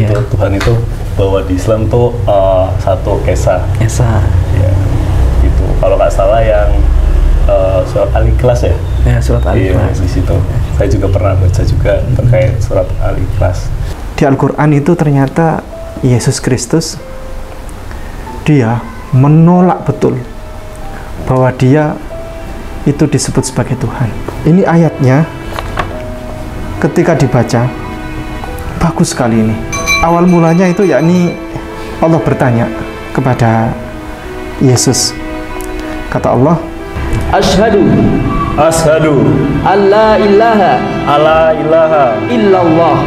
itu Tuhan itu bahwa di Islam tuh satu esa. Ya, itu kalau nggak salah yang surat Al-Ikhlas ya. Ya, surat Al-Ikhlas. Iya, di situ. Saya juga pernah baca juga terkait surat Al-Ikhlas. Di Al-Quran itu ternyata Yesus Kristus dia menolak betul bahwa dia itu disebut sebagai Tuhan. Ini ayatnya ketika dibaca bagus sekali ini. Awal mulanya itu yakni Allah bertanya kepada Yesus. Kata Allah, Asyhadu alla ilaha illallah.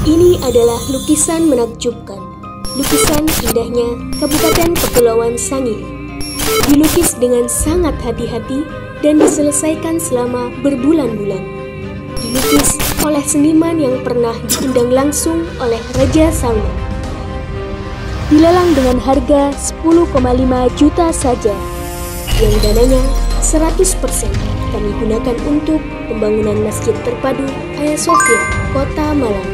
Ini adalah lukisan menakjubkan. Lukisan indahnya Kabupaten Kepulauan Sangihe. Dilukis dengan sangat hati-hati dan diselesaikan selama berbulan-bulan. Dilukis oleh seniman yang pernah diundang langsung oleh Raja Salman. Dilelang dengan harga 10,5 juta saja, yang dananya 100% kami gunakan untuk pembangunan Masjid Terpadu Hagia Sophia, Kota Malang.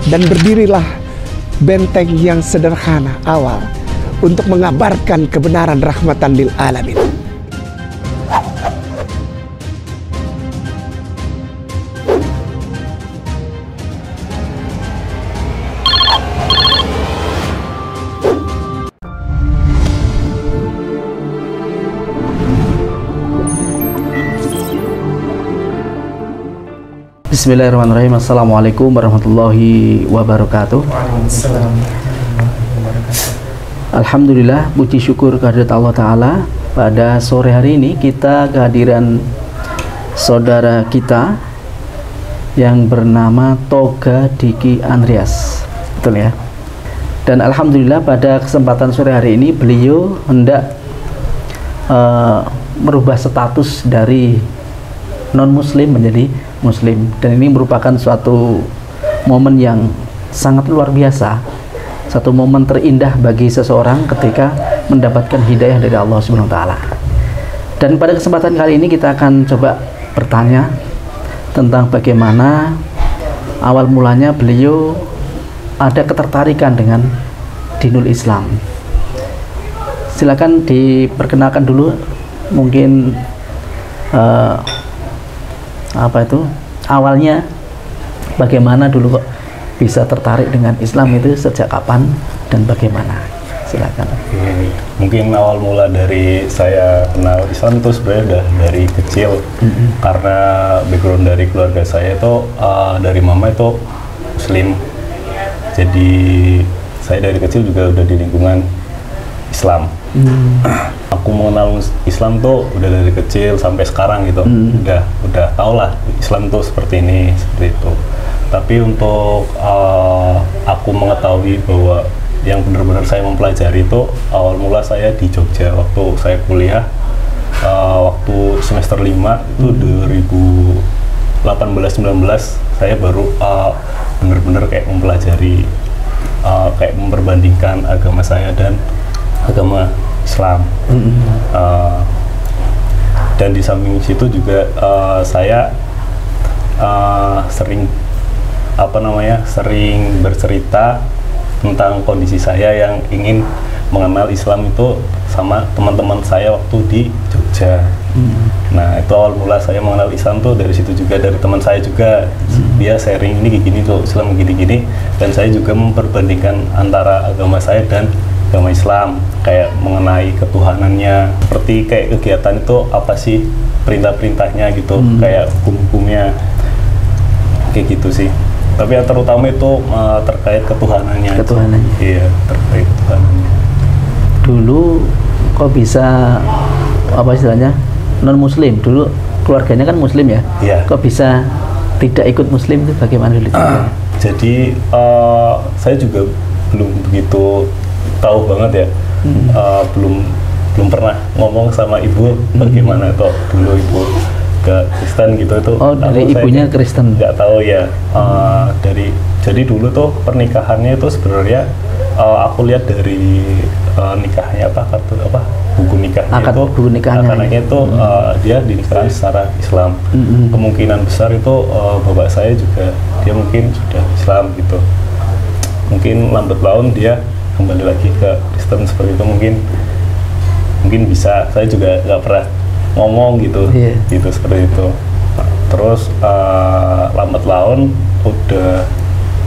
Dan berdirilah benteng yang sederhana awal untuk mengabarkan kebenaran rahmatan lil alamin. Bismillahirrahmanirrahim. Assalamualaikum warahmatullahi wabarakatuh. Alhamdulillah, puji syukur kehadirat Allah Ta'ala. Pada sore hari ini kita kehadiran saudara kita yang bernama Toga Diki Andreas, betul ya? Dan Alhamdulillah pada kesempatan sore hari ini beliau hendak merubah status dari non-muslim menjadi muslim, dan ini merupakan suatu momen yang sangat luar biasa, satu momen terindah bagi seseorang ketika mendapatkan hidayah dari Allah Subhanahu wa Ta'ala. Dan pada kesempatan kali ini kita akan coba bertanya tentang bagaimana awal mulanya beliau ada ketertarikan dengan dinul Islam. Silakan diperkenalkan dulu, mungkin apa itu awalnya bagaimana dulu kok bisa tertarik dengan Islam itu, sejak kapan dan bagaimana? Silakan. Mungkin awal mula dari saya kenal Islam itu sebenarnya udah dari kecil, karena background dari keluarga saya itu dari mama itu muslim, jadi saya dari kecil juga udah di lingkungan Islam. Aku mengenal Islam tuh udah dari kecil sampai sekarang gitu. Udah tau lah Islam tuh seperti ini, seperti itu. Tapi untuk aku mengetahui bahwa yang benar-benar saya mempelajari itu awal mula saya di Jogja waktu saya kuliah, waktu semester 5 itu 2018-19 saya baru benar-benar kayak mempelajari, kayak memperbandingkan agama saya dan agama Islam. Dan di samping situ juga saya sering sering bercerita tentang kondisi saya yang ingin mengenal Islam itu sama teman-teman saya waktu di Jogja. Nah, itu awal mula saya mengenal Islam tuh dari situ juga, dari teman saya juga. Dia sharing ini gini tuh, Islam gini-gini, dan saya juga memperbandingkan antara agama saya dan agama Islam, kayak mengenai ketuhanannya, seperti kayak kegiatan itu apa sih perintah-perintahnya gitu, kayak hukum-hukumnya, kayak gitu sih. Tapi yang terutama itu terkait ketuhanannya. Iya, terkait ketuhanannya. Dulu kok bisa apa istilahnya non-muslim? Dulu keluarganya kan muslim ya? Iya. Kok bisa tidak ikut muslim itu bagaimana dulu? Jadi saya juga belum begitu tahu banget ya, belum pernah ngomong sama ibu bagaimana toh dulu ibu ke Kristen gitu itu. Oh, dari ibunya Kristen? Nggak tahu ya. Dari Jadi dulu tuh pernikahannya itu sebenarnya aku lihat dari nikahnya buku nikahnya Akad itu buku nikahnya. akadnya itu dia dinikahkan secara Islam. Kemungkinan besar itu bapak saya juga dia mungkin sudah Islam gitu. Mungkin lambat laun dia kembali lagi ke Kristen seperti itu, mungkin bisa. Saya juga nggak pernah ngomong gitu gitu seperti itu. Terus lambat laun udah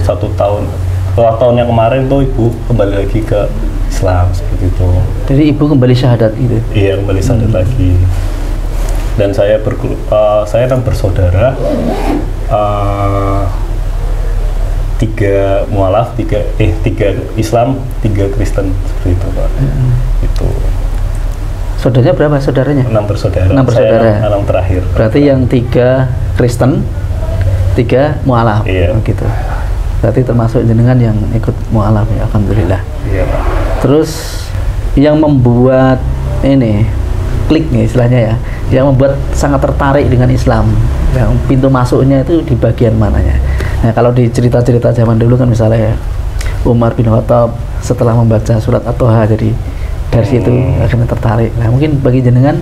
1 tahun, tahun yang kemarin tuh ibu kembali lagi ke Islam seperti itu. Jadi ibu kembali syahadat gitu? Iya, kembali syahadat lagi. Dan saya kan bersaudara, 3 mualaf, 3 Islam, 3 Kristen seperti itu Pak. Itu. Saudaranya berapa saudaranya? 6 bersaudara. 6 bersaudara. Saya 6 terakhir. Berarti yang 3 Kristen, 3 mualaf. Iya. Gitu. Berarti termasuk jenengan yang ikut mualaf ya, alhamdulillah. Iya Pak. Terus yang membuat ini klik nih istilahnya ya, yang membuat sangat tertarik dengan Islam, yang pintu masuknya itu di bagian mananya? Nah, kalau di cerita-cerita zaman dulu kan misalnya Umar bin Khattab setelah membaca surat At-Toha, jadi dari situ akhirnya tertarik. Nah, mungkin bagi jenengan,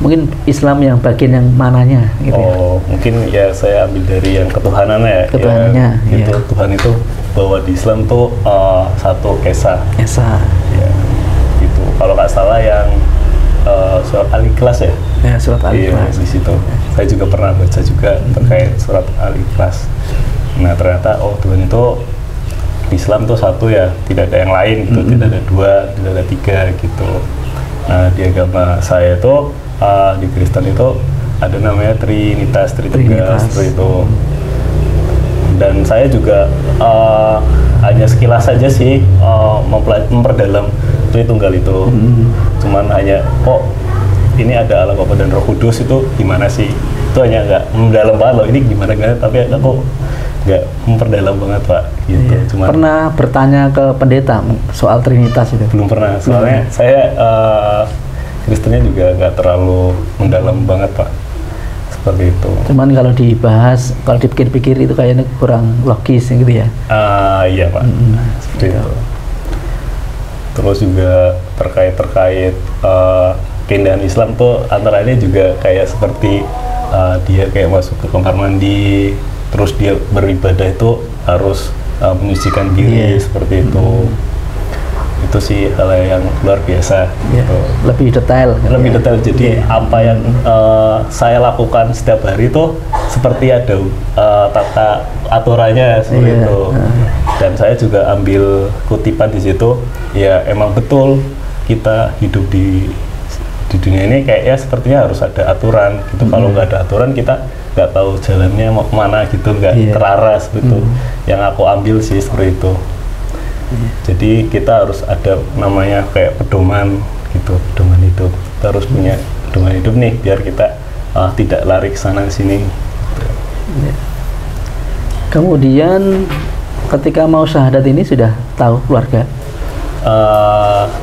mungkin Islam yang bagian yang mananya gitu ya? Mungkin ya saya ambil dari yang ketuhanannya ya. Ketuhanannya, ya, itu iya. Tuhan itu bahwa di Islam tuh satu Esa. Esa. Ya, gitu. Kalau nggak salah yang surat Al-Ikhlas ya. Ya, surat Al-Ikhlas. Iya, di situ. Saya juga pernah baca juga terkait surat Al-Ikhlas. Nah, ternyata Tuhan itu di Islam tuh satu ya, tidak ada yang lain gitu, tidak ada 2, tidak ada 3 gitu. Nah, di agama saya itu di Kristen itu ada namanya Trinitas, Tritunggal seperti itu. Dan saya juga hanya sekilas saja sih memperdalam Tritunggal itu. Cuman hanya ini ada Allah Bapa dan Roh Kudus, itu gimana sih? Itu hanya nggak mendalam banget loh, ini gimana, tapi aku nggak memperdalam banget Pak gitu. Iya. Cuman Pernah bertanya ke pendeta soal Trinitas itu? belum pernah, soalnya saya Kristennya juga nggak terlalu mendalam banget Pak, seperti itu. Cuman kalau dibahas, kalau dipikir-pikir itu kayaknya kurang logis gitu ya? Iya Pak, seperti itu. Terus juga terkait keindahan Islam tuh antara ini juga kayak seperti dia kayak masuk ke kamar mandi, terus dia beribadah itu harus menyucikan diri seperti itu. Itu sih hal yang luar biasa. Gitu. Lebih detail. Lebih detail. Jadi apa yang saya lakukan setiap hari itu seperti ada tata aturannya seperti itu. Dan saya juga ambil kutipan di situ. Ya emang betul kita hidup di dunia ini kayaknya sepertinya harus ada aturan gitu. Kalau nggak ada aturan kita nggak tahu jalannya mau kemana gitu, nggak terarah seperti itu. Yang aku ambil sih seperti itu. Jadi kita harus ada namanya kayak pedoman gitu, pedoman hidup. Kita harus punya pedoman hidup nih biar kita tidak lari ke sana ke sini. Kemudian ketika mau syahadat ini sudah tahu keluarga?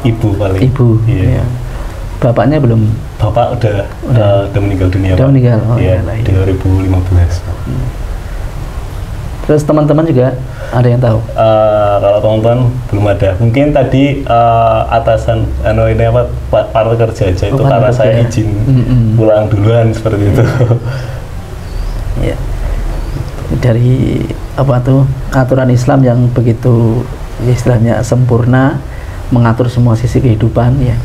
Ibu paling. Ibu. Iya. Bapaknya belum? Bapak udah meninggal dunia. Udah Pak. meninggal. Iya, 2015. Terus teman-teman juga ada yang tahu? Kalau teman-teman belum ada. Mungkin tadi atasan para kerja aja itu karena saya izin pulang duluan seperti itu. Ya. Dari aturan Islam yang begitu istilahnya sempurna, mengatur semua sisi kehidupan ya.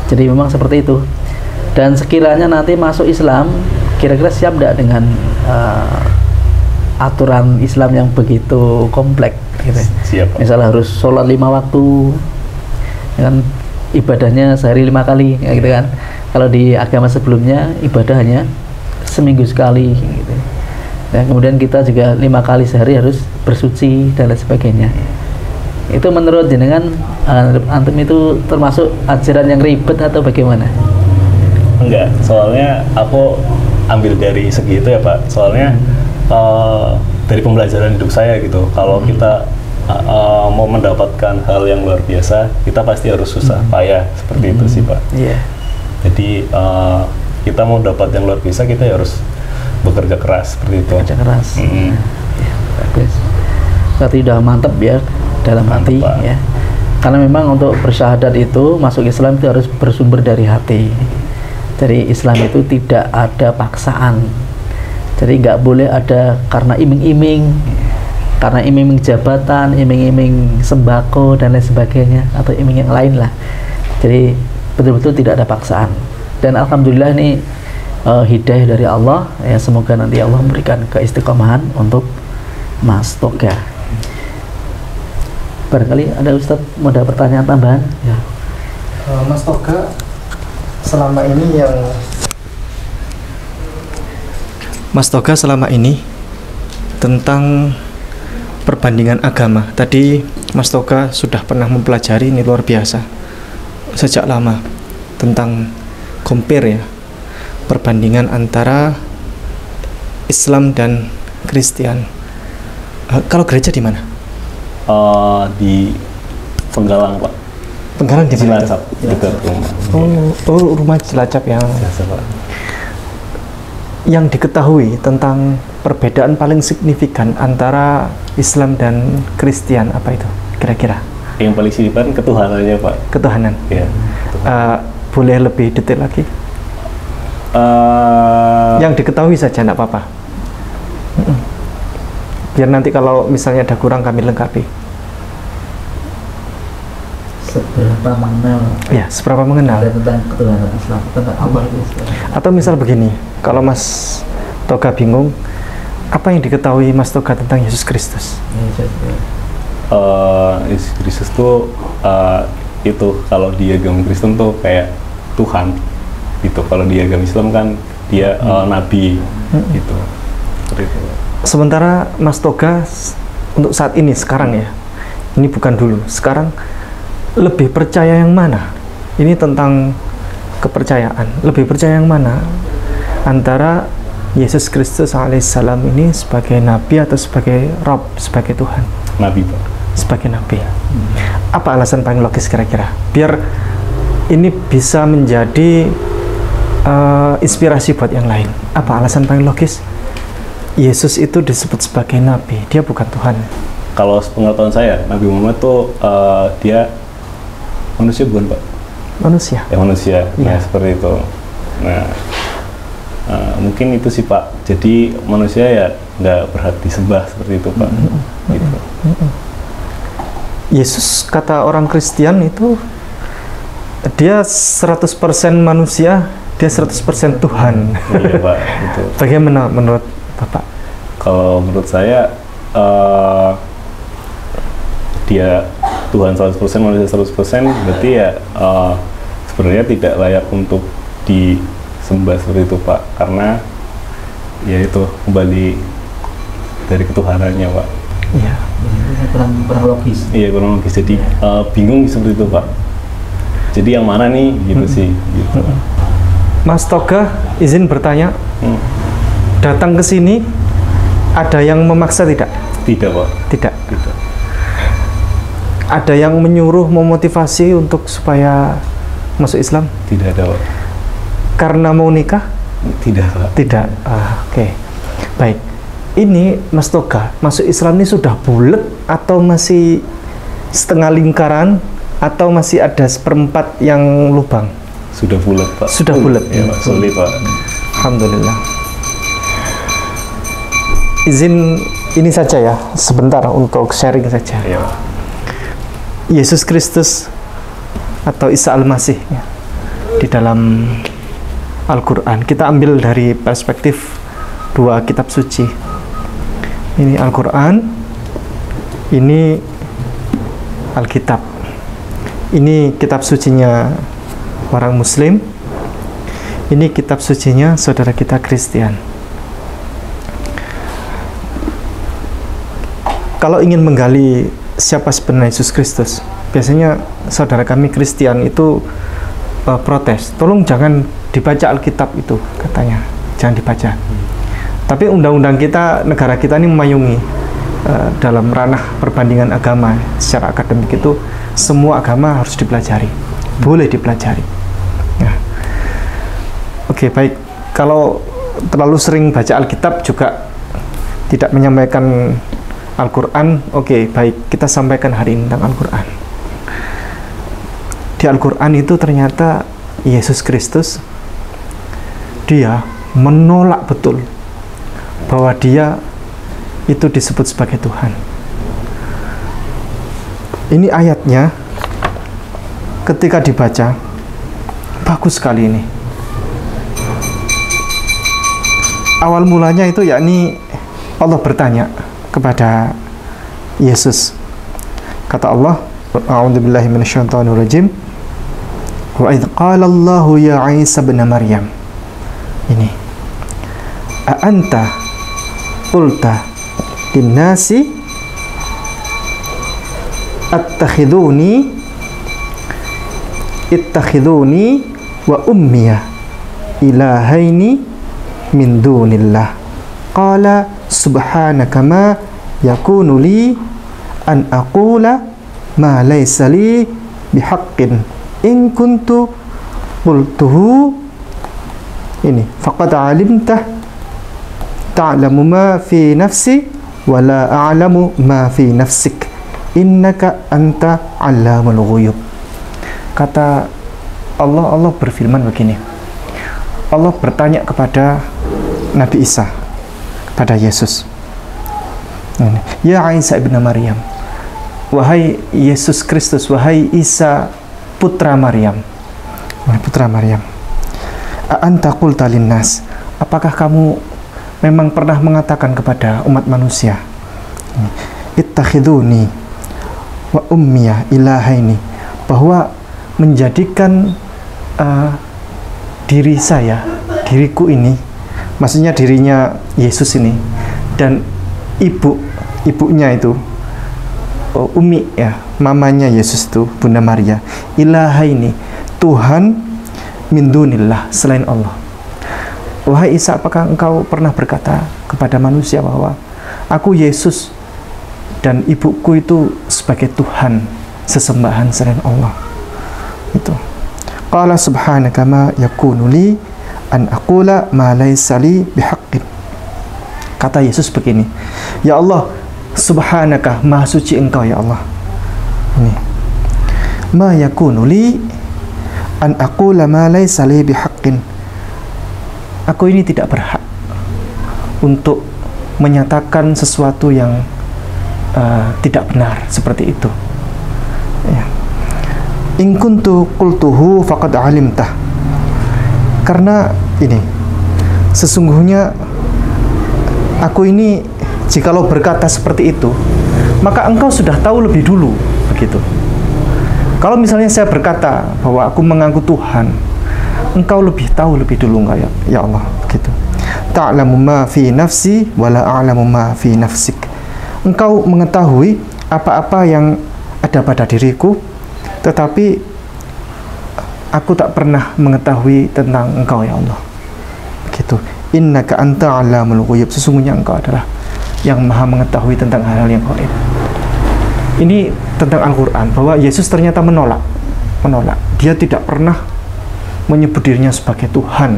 Jadi memang seperti itu. Dan sekiranya nanti masuk Islam, kira-kira siap tidak dengan aturan Islam yang begitu kompleks gitu. Siap. Misalnya harus sholat 5 waktu, ya kan, ibadahnya sehari 5 kali, ya gitu kan. Kalau di agama sebelumnya ibadah hanya seminggu sekali gitu. Dan kemudian kita juga 5 kali sehari harus bersuci dan lain sebagainya. Itu menurut jenengan antum itu termasuk ajaran yang ribet atau bagaimana? Enggak, soalnya aku ambil dari segi itu ya Pak. Soalnya dari pembelajaran hidup saya gitu, kalau kita mau mendapatkan hal yang luar biasa, kita pasti harus susah payah seperti itu sih Pak. Iya. Jadi kita mau dapat yang luar biasa, kita harus bekerja keras seperti itu. Bekerja keras. Mm-hmm. Ya, bagus. Berarti udah mantep ya dalam hati Pak. ya. Karena memang untuk bersyahadat itu masuk Islam itu harus bersumber dari hati. Jadi Islam itu tidak ada paksaan. Jadi nggak boleh ada karena iming-iming, karena iming-iming jabatan, iming-iming sembako dan lain sebagainya, atau iming yang lain lah. Jadi betul-betul tidak ada paksaan. Dan alhamdulillah ini hidayah dari Allah ya, semoga nanti Allah memberikan keistiqomahan untuk Mas Toga. Barangkali ada Ustadz mau ada pertanyaan tambahan ya. Mas Toga, selama ini Mas Toga selama ini tentang perbandingan agama. Tadi Mas Toga sudah pernah mempelajari, ini luar biasa, sejak lama, tentang compare ya, perbandingan antara Islam dan Kristen. Kalau gereja di mana? Di Penggalang, Pak. Penggalang di mana? Cilacap, dekat rumah. Oh, rumah Cilacap ya. Biasa, Pak. Yang diketahui tentang perbedaan paling signifikan antara Islam dan Kristen apa itu kira-kira? Yang paling signifikan ketuhanannya, Pak. Ketuhanan. Ya. Boleh lebih detail lagi? Yang diketahui saja, enggak apa-apa. Biar nanti kalau misalnya ada kurang kami lengkapi. Seberapa mengenal Ya, seberapa mengenal? tentang ketuhanan Islam, tentang Allah itu. Atau misal begini, kalau Mas Toga bingung, apa yang diketahui Mas Toga tentang Yesus Kristus? Yesus Kristus tuh itu kalau di agama Kristen tuh kayak Tuhan gitu. Kalau di agama Islam kan dia nabi gitu. Seperti itu. Sementara Mas Toga untuk saat ini sekarang ya, ini bukan dulu, sekarang lebih percaya yang mana? Ini tentang kepercayaan. Lebih percaya yang mana? Antara Yesus Kristus alaihissalam ini sebagai nabi atau sebagai Rabb, sebagai Tuhan? Nabi, Pak. Sebagai nabi. Apa alasan paling logis kira-kira? Biar ini bisa menjadi inspirasi buat yang lain. Apa alasan paling logis? Yesus itu disebut sebagai nabi, dia bukan Tuhan. Kalau pengetahuan saya, Nabi Muhammad tuh dia manusia bukan, Pak? Manusia. Ya manusia. Ya. Nah, seperti itu. Nah, mungkin itu sih, Pak. Jadi manusia ya nggak berhak disembah seperti itu, Pak. Gitu. Yesus, kata orang Kristen itu, dia 100% manusia, dia 100% Tuhan. Iya, Pak. Gitu. Bagaimana menurut Bapak? Kalau menurut saya dia Tuhan 100%, manusia 100%, berarti ya sebenarnya tidak layak untuk disembah seperti itu, Pak, karena ya itu kembali dari ketuhanannya, Pak. Iya. kurang logis. Iya, kurang logis. Jadi bingung seperti itu, Pak. Jadi yang mana nih gitu sih gitu. Mas Toga izin bertanya, datang ke sini ada yang memaksa tidak? Tidak, Pak. Tidak. Tidak. Ada yang menyuruh, memotivasi untuk supaya masuk Islam? Tidak ada, Pak. Karena mau nikah? Tidak, Pak. Tidak. Oke. Baik. Ini Mas Toga masuk Islam ini sudah bulat atau masih setengah lingkaran atau masih ada seperempat yang lubang? Sudah bulat, Pak. Sudah bulat. Ya, Pak. Sulit, Pak. Alhamdulillah. Izin ini saja ya, sebentar untuk sharing saja. Iya, Pak. Yesus Kristus atau Isa Al-Masih ya, di dalam Al-Quran kita ambil dari perspektif dua kitab suci. Ini Al-Quran, ini Alkitab. Ini kitab sucinya orang Muslim, ini kitab sucinya saudara kita Kristen. Kalau ingin menggali siapa sebenarnya Yesus Kristus, biasanya saudara kami Kristen itu protes, tolong jangan dibaca Alkitab itu, katanya, jangan dibaca. Tapi undang-undang kita, negara kita ini memayungi dalam ranah perbandingan agama secara akademik itu semua agama harus dipelajari, boleh dipelajari. Ya. Oke, baik. Kalau terlalu sering baca Alkitab juga tidak menyampaikan Al-Quran, oke, baik, kita sampaikan hari ini tentang Al-Quran. Di Al-Quran itu ternyata Yesus Kristus, dia menolak betul bahwa dia itu disebut sebagai Tuhan. Ini ayatnya ketika dibaca bagus sekali ini. Awal mulanya itu yakni Allah bertanya kepada Yesus. Kata Allah, a'udzubillahi minasyaitonirrajim. Wa idz qala Allahu ya Isa ibn Maryam. Ini. A anta qulta lin-nasi ittakhiduni wa ummiya ilahaini min dunillah. Qala subhanaka ma yakunu li an aqula ma laysa li bihaqqin in kuntu qultuhu ini faqad alimtah ta'lamu ma fi nafsi wa la a'lamu ma fi nafsik innaka anta 'allamul ghuyub. Kata Allah berfirman begini. Allah bertanya kepada Nabi Isa, pada Yesus. Ya Isa ibn Maryam, wahai Yesus Kristus, wahai Isa putra Maryam, wahai putra Maryam, anta qulta linnas, apakah kamu memang pernah mengatakan kepada umat manusia, ittakhiduni wa ummiya ilahaini, bahwa menjadikan diri saya, diriku ini, maksudnya dirinya Yesus ini, dan ibunya itu, Umi ya, mamanya Yesus itu, Bunda Maria, ilahaini, Tuhan min dunillah, selain Allah. Wahai Isa, apakah engkau pernah berkata kepada manusia bahwa aku Yesus dan ibuku itu sebagai Tuhan, sesembahan selain Allah? Itu. Qala subhanaka ma yakunu li an aqula ma laysa li bihaqqin. Kata Yesus begini, ya Allah, subhanaka, maha suci engkau ya Allah. Ini. Ma yakunu li an aqula ma laysa li bihaqqin. Aku ini tidak berhak untuk menyatakan sesuatu yang tidak benar seperti itu. Ya. In kuntu qultuhu faqad alimtah. Karena ini, sesungguhnya aku ini jikalau berkata seperti itu, maka engkau sudah tahu lebih dulu, begitu. Kalau misalnya saya berkata bahwa aku mengaku Tuhan, engkau lebih tahu lebih dulu enggak ya Allah, begitu. Ta'lamu ma fi nafsi wa la a'lamu ma fi nafsik. Engkau mengetahui apa-apa yang ada pada diriku, tetapi aku tak pernah mengetahui tentang engkau ya Allah, gitu. Innaka anta 'allamul ghuyub, sesungguhnya engkau adalah yang maha mengetahui tentang hal-hal yang gaib. Ini tentang Al-Quran, bahwa Yesus ternyata menolak. Dia tidak pernah menyebut dirinya sebagai Tuhan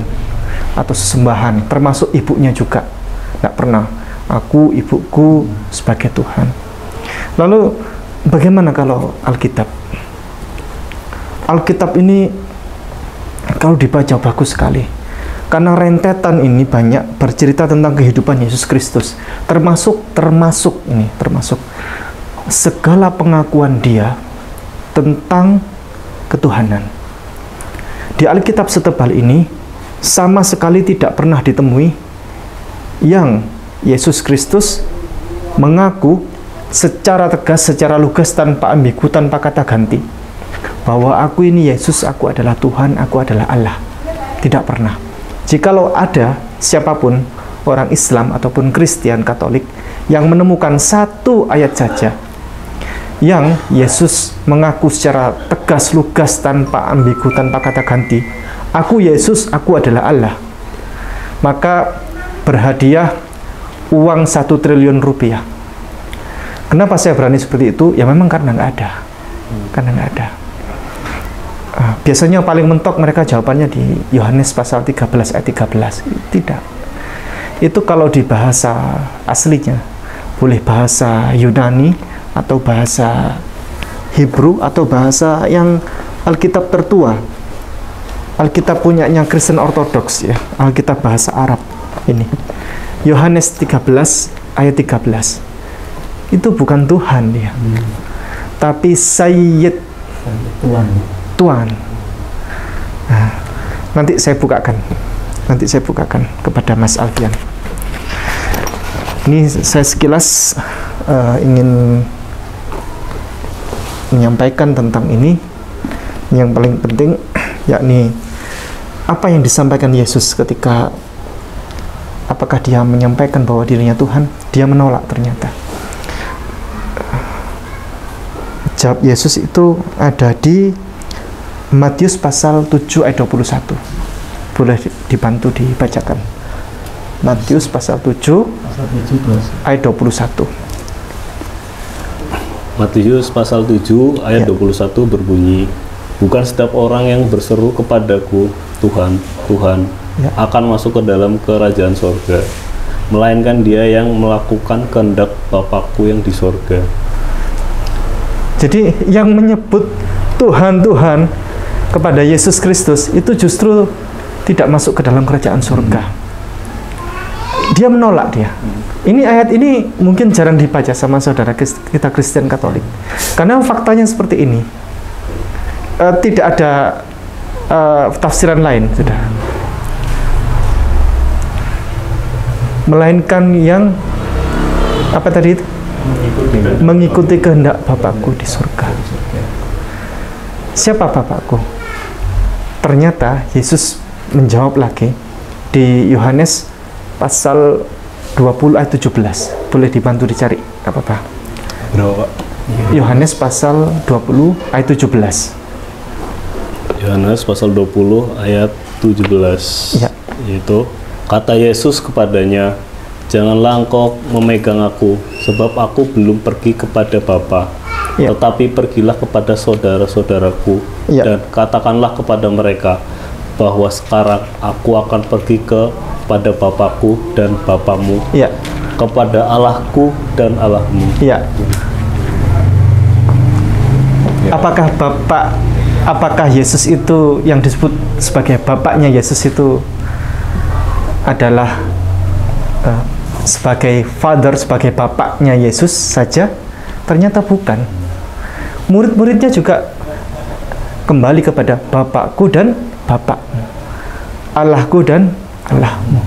atau sesembahan, termasuk ibunya juga tidak pernah. Aku, ibuku sebagai Tuhan. Lalu bagaimana kalau Alkitab? Alkitab ini kalau dibaca bagus sekali, karena rentetan ini banyak bercerita tentang kehidupan Yesus Kristus, termasuk segala pengakuan dia tentang ketuhanan. Di Alkitab setebal ini sama sekali tidak pernah ditemui yang Yesus Kristus mengaku secara tegas, secara lugas, tanpa ambigu, tanpa kata ganti, bahwa aku ini Yesus, aku adalah Tuhan, aku adalah Allah. Tidak pernah. Jikalau ada siapapun, orang Islam ataupun Kristen Katolik, yang menemukan satu ayat saja yang Yesus mengaku secara tegas, lugas, tanpa ambigu, tanpa kata ganti, aku Yesus, aku adalah Allah, maka berhadiah uang 1 triliun rupiah. Kenapa saya berani seperti itu? Ya memang karena nggak ada. Biasanya paling mentok mereka jawabannya di Yohanes pasal 13 ayat 13. Tidak. Itu kalau di bahasa aslinya, boleh bahasa Yunani atau bahasa Hebrew atau bahasa yang Alkitab tertua. Alkitab punyanya Kristen Ortodoks ya, Alkitab bahasa Arab ini. Yohanes 13 ayat 13. Itu bukan Tuhan dia. Tapi Sayyid, Tuhan. Nah, nanti saya bukakan kepada Mas Alfian. Ini saya sekilas ingin menyampaikan tentang ini. Yang paling penting yakni apa yang disampaikan Yesus ketika, apakah dia menyampaikan bahwa dirinya Tuhan? Dia menolak ternyata. Jawab Yesus itu ada di Matius pasal 7 ayat 21. Boleh dibantu dibacakan. Matius pasal 7 ayat 21. Matius pasal 7 ayat 21 berbunyi, bukan setiap orang yang berseru kepadaku, Tuhan, Tuhan, akan masuk ke dalam kerajaan sorga, melainkan dia yang melakukan kehendak Bapakku yang di sorga. Jadi yang menyebut Tuhan, Tuhan kepada Yesus Kristus itu justru tidak masuk ke dalam kerajaan surga. Dia menolak dia. Ini ayat ini mungkin jarang dibaca sama saudara kita Kristen Katolik. Karena faktanya seperti ini. Tidak ada tafsiran lain, saudara. Melainkan yang apa tadi itu? Mengikuti kehendak Bapakku di surga. Siapa Bapakku? Ternyata Yesus menjawab lagi di Yohanes pasal 20 ayat 17. Boleh dibantu dicari, gak apa-apa. Berapa, Pak? Yohanes pasal 20 ayat 17. Yohanes pasal 20 ayat 17. Ya. Yaitu, kata Yesus kepadanya, janganlah engkau memegang aku, sebab aku belum pergi kepada Bapa. Ya. Tetapi pergilah kepada saudara-saudaraku, Ya. dan katakanlah kepada mereka bahwa sekarang aku akan pergi kepada Bapakku dan Bapamu, Ya. kepada Allahku dan Allahmu. Ya. Apakah Yesus itu yang disebut sebagai Bapaknya Yesus itu adalah sebagai Father, sebagai Bapaknya Yesus saja? Ternyata bukan. Murid-muridnya juga kembali kepada Bapakku dan Bapakmu, Allahku dan Allahmu.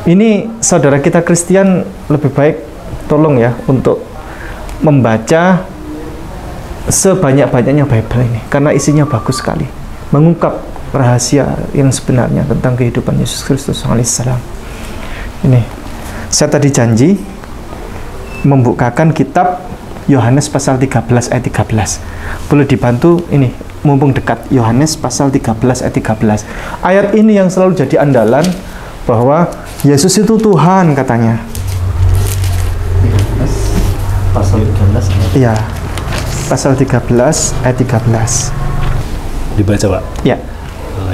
Ini saudara kita Kristen lebih baik tolong ya untuk membaca sebanyak-banyaknya Bible ini, karena isinya bagus sekali, mengungkap rahasia yang sebenarnya tentang kehidupan Yesus Kristus alaihissalam. Ini saya tadi janji membukakan kitab Yohanes pasal 13 ayat 13. Boleh dibantu ini, mumpung dekat, Yohanes pasal 13 ayat 13. Ayat ini yang selalu jadi andalan bahwa Yesus itu Tuhan katanya. Pasal 13. Iya. Pasal 13 ayat 13. Dibaca, Pak. Ya.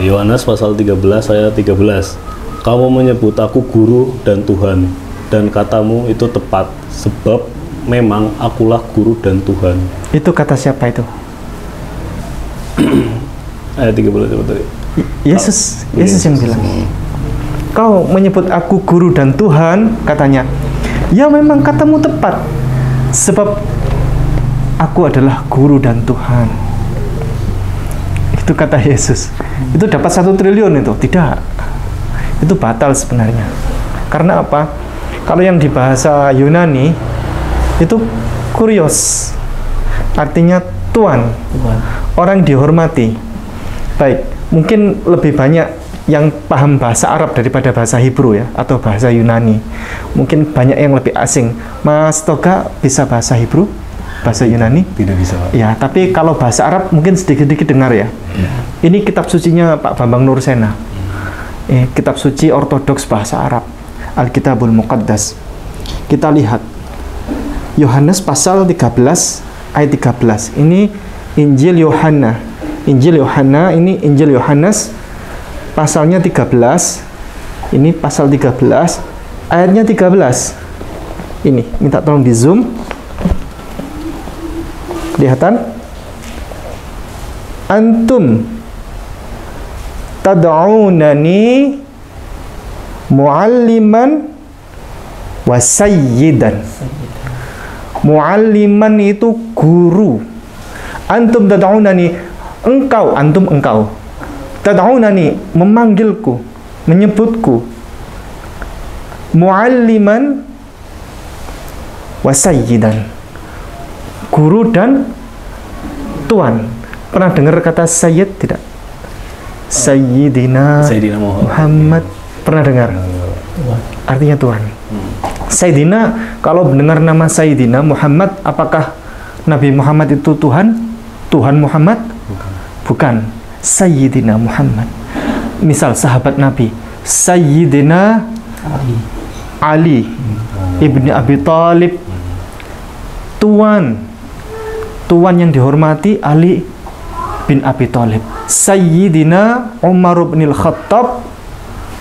Yohanes pasal 13 ayat 13. Kamu menyebut aku guru dan Tuhan, dan katamu itu tepat, sebab memang akulah guru dan Tuhan. Itu kata siapa itu? Ayat 13 coba tadi. Yesus yang bilang. Kau menyebut aku guru dan Tuhan, katanya. Ya memang katamu tepat, sebab aku adalah guru dan Tuhan. Itu kata Yesus. Itu dapat 1 triliun itu? Tidak. Itu batal sebenarnya. Karena apa? Kalau yang di bahasa Yunani itu kurios, artinya tuan, orang dihormati. Baik, mungkin lebih banyak yang paham bahasa Arab daripada bahasa Hebrew ya, atau bahasa Yunani. Mungkin banyak yang lebih asing. Mas Toga bisa bahasa Hebrew? Bahasa Yunani? Tidak bisa, Pak. Ya, tapi kalau bahasa Arab mungkin sedikit-sedikit dengar ya. Ini kitab sucinya Pak Bambang Nursena. Kitab suci ortodoks bahasa Arab, Alkitabul Muqaddas. Kita lihat Yohanes pasal 13 ayat 13. Ini Injil Yohana. Injil Yohana, ini Injil Yohanes pasalnya 13. Ini pasal 13 ayatnya 13. Ini, minta tolong di zoom. Kelihatan? Antum tad'unani mualliman wa sayyidan. Mualliman itu guru. Antum tad'unani, engkau, antum engkau. Tad'unani, memanggilku, menyebutku. Mualliman wa sayyidan, guru dan tuan. Pernah dengar kata sayyid tidak? Sayyidina Muhammad. Pernah dengar? Artinya tuan. Sayyidina, kalau mendengar nama Sayyidina Muhammad, apakah Nabi Muhammad itu Tuhan? Tuhan Muhammad? Bukan. Sayyidina Muhammad. Misal sahabat Nabi, Sayyidina Ali ibni Abi Thalib, tuan yang dihormati Ali bin Abi Thalib. Sayyidina Umar bin Al-Khattab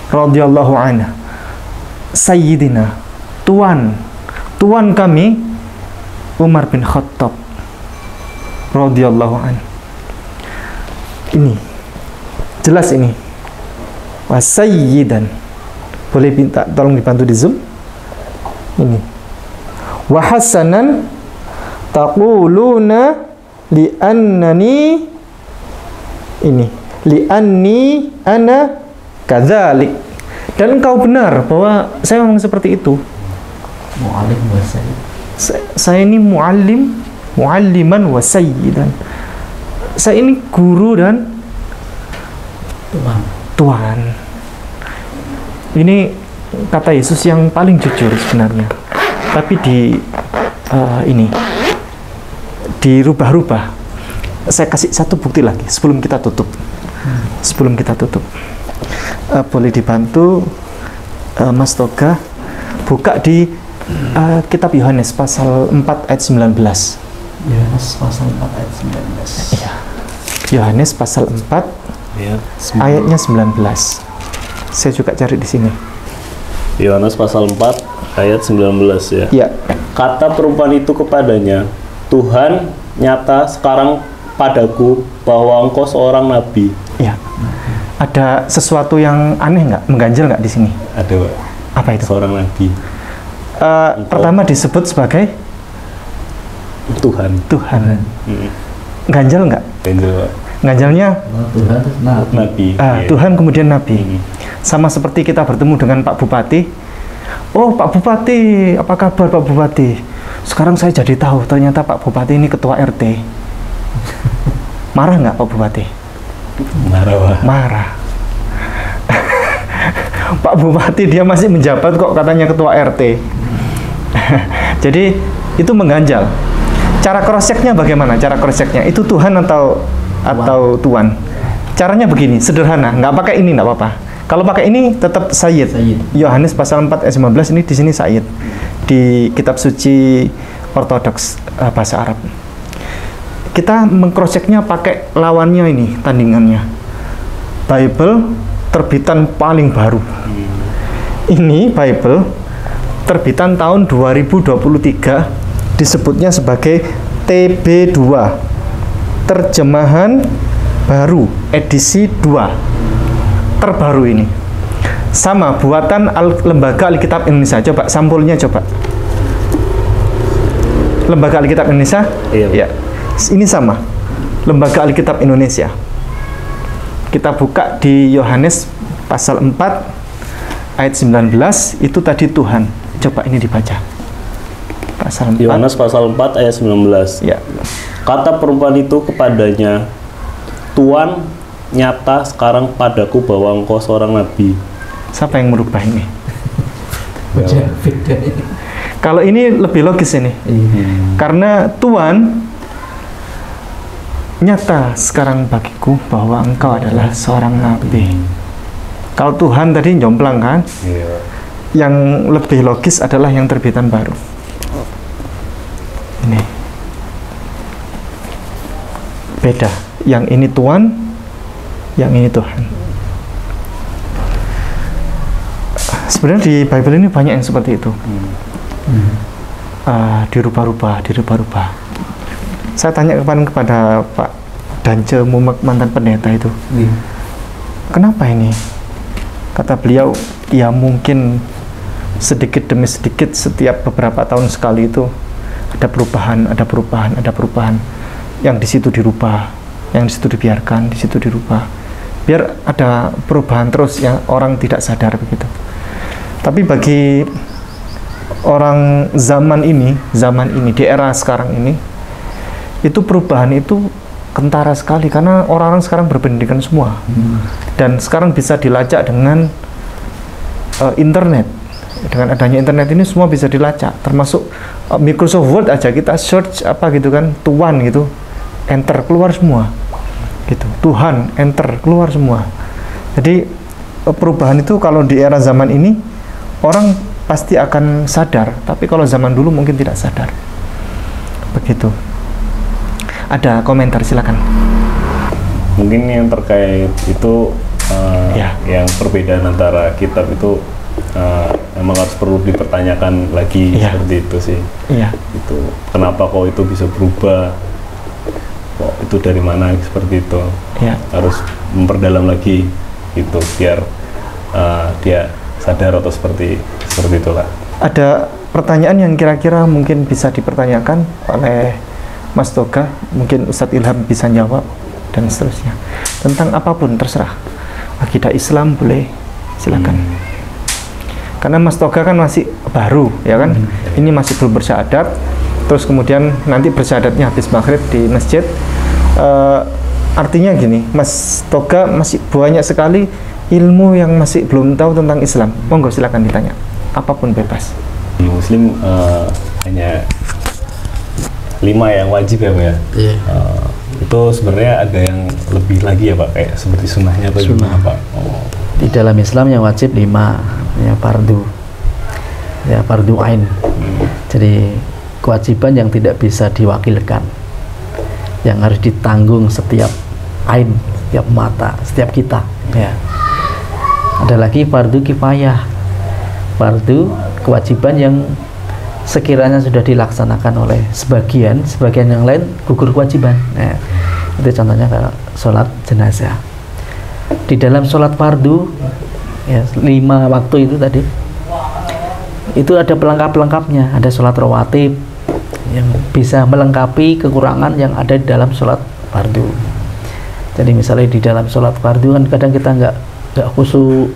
radhiyallahu anhu. Sayyidina, tuan kami Umar bin Khattab radhiyallahu anhu. Ini jelas ini. Wa sayyidan. Boleh minta tolong dibantu di zoom. Ini. Wa hasanan taquluna li annani, ini, li anni ana kadzalik. Dan engkau benar bahwa saya memang seperti itu. Muallim wa sayyid. Saya ini mualliman wa sayyidan. Saya ini guru dan tuan. Ini kata Yesus yang paling jujur sebenarnya. Tapi ini dirubah-rubah. Saya kasih satu bukti lagi sebelum kita tutup. Boleh dibantu Mas Toga buka di kitab Yohanes pasal 4 ayat 19. Yohanes pasal 4 ayat 19. Iya. Yohanes pasal 4 ayatnya 19. Saya juga cari di sini. Yohanes pasal 4 ayat 19 ya. Ya. Kata perempuan itu kepadanya, Tuhan, nyata sekarang padaku bahwa engkau seorang nabi. Ya. Ada sesuatu yang aneh nggak, mengganjal nggak di sini? Ada, Pak. Apa itu? Seorang nabi. Pertama disebut sebagai Tuhan. Ganjal nggak? Ganjal, Pak. Ganjalnya Tuhan terus Nabi. Tuhan kemudian nabi. Sama seperti kita bertemu dengan Pak Bupati. Oh, Pak Bupati, apa kabar Pak Bupati? Sekarang saya jadi tahu ternyata Pak Bupati ini ketua RT. Marah nggak Pak Bupati? Marah, Pak. Marah. Pak Bupati dia masih menjabat kok katanya ketua RT. Jadi itu mengganjal. Cara cross-check-nya bagaimana? Cara cross-check-nya itu Tuhan atau tuan. Caranya begini, sederhana, nggak pakai ini nggak apa-apa. Kalau pakai ini tetap sayyid. Yohanes pasal 4 ayat 19 ini di sini sayyid. Di kitab suci ortodoks bahasa Arab. Kita meng-cross-check-nya pakai lawannya ini, tandingannya. Bible terbitan paling baru. Ini Bible terbitan tahun 2023 disebutnya sebagai TB2. Terjemahan baru, edisi 2. Terbaru ini. Sama buatan Lembaga Alkitab Indonesia. Coba sampulnya coba. Lembaga Alkitab Indonesia? Iya. Ya. Ini sama. Lembaga Alkitab Indonesia. Kita buka di Yohanes pasal 4 ayat 19, itu tadi Tuhan. Coba ini dibaca. Pasal 4. Yohanes pasal 4 ayat 19. Ya. Kata perempuan itu kepadanya, Tuhan, nyata sekarang padaku bahwa engkau seorang nabi. Siapa yang merubah ini? beda ini. Kalau ini lebih logis ini. Karena Tuhan, nyata sekarang bagiku bahwa engkau adalah seorang nabi. Kalau Tuhan tadi jomplang kan? Iya. Yang lebih logis adalah yang terbitan baru. Ini beda. Yang ini Tuhan, yang ini Tuhan. Sebenarnya di Bible ini banyak yang seperti itu. dirubah-rubah. Saya tanya kemarin kepada Pak Dance Mumek, mantan pendeta itu, kenapa ini? Kata beliau, ya mungkin sedikit demi sedikit setiap beberapa tahun sekali itu ada perubahan. Yang di situ dirubah, yang di situ dibiarkan, di situ dirubah. Biar ada perubahan terus yang orang tidak sadar begitu. Tapi bagi orang zaman ini di era sekarang ini, itu perubahan itu kentara sekali karena orang-orang sekarang berpendidikan semua. Dan sekarang bisa dilacak dengan internet. Dengan adanya internet ini semua bisa dilacak, termasuk Microsoft Word aja kita search apa gitu kan, Tuhan gitu, enter keluar semua. Gitu. Tuhan enter keluar semua. Jadi perubahan itu kalau di era zaman ini orang pasti akan sadar, tapi kalau zaman dulu mungkin tidak sadar. Begitu. Ada komentar, silakan. Mungkin yang terkait itu yang perbedaan antara kitab itu memang harus perlu dipertanyakan lagi, seperti itu sih. Itu kenapa kok itu bisa berubah? Kok itu dari mana seperti itu? Harus memperdalam lagi gitu biar dia sadar atau seperti itulah. Ada pertanyaan yang kira-kira mungkin bisa dipertanyakan oleh Mas Toga, mungkin Ustadz Ilham bisa jawab dan seterusnya. Tentang apapun terserah. Akidah Islam boleh, silakan. Karena Mas Toga kan masih baru, ya kan? Ini masih belum bersyahadat. Terus kemudian nanti bersyahadatnya habis maghrib di masjid. Artinya gini, Mas Toga masih banyak sekali ilmu yang masih belum tahu tentang Islam. Monggo silakan ditanya. Apapun bebas. Muslim hanya 5 yang wajib ya Pak ya? Itu sebenarnya ada yang lebih lagi ya Pak, kayak seperti sunnahnya atau gimana Pak? Di dalam Islam yang wajib 5, ya fardu ain. Jadi kewajiban yang tidak bisa diwakilkan, yang harus ditanggung setiap ain, setiap mata, setiap kita. Ya. Ada lagi fardu kifayah, fardu kewajiban yang sekiranya sudah dilaksanakan oleh sebagian yang lain gugur kewajiban. Nah, itu contohnya kayak sholat jenazah. Di dalam sholat fardu, ya, 5 waktu itu tadi, itu ada pelengkap-pelengkapnya. Ada sholat rawatib yang bisa melengkapi kekurangan yang ada di dalam sholat fardu. Jadi misalnya di dalam sholat fardu kan kadang kita nggak khusyuk,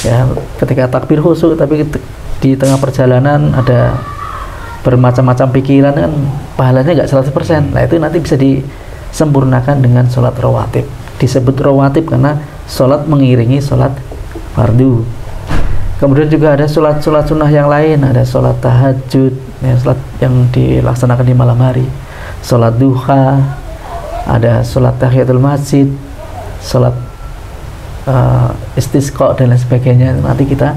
ya, ketika takbir khusyuk, tapi di tengah perjalanan ada bermacam-macam pikiran kan pahalanya nggak 100%. Nah itu nanti bisa disempurnakan dengan sholat rawatib. Disebut rawatib karena sholat mengiringi sholat fardu. Kemudian juga ada sholat sunnah yang lain, ada sholat tahajud, ya, sholat yang dilaksanakan di malam hari, sholat duha, ada sholat tahiyatul masjid, sholat istisqa dan lain sebagainya. Nanti kita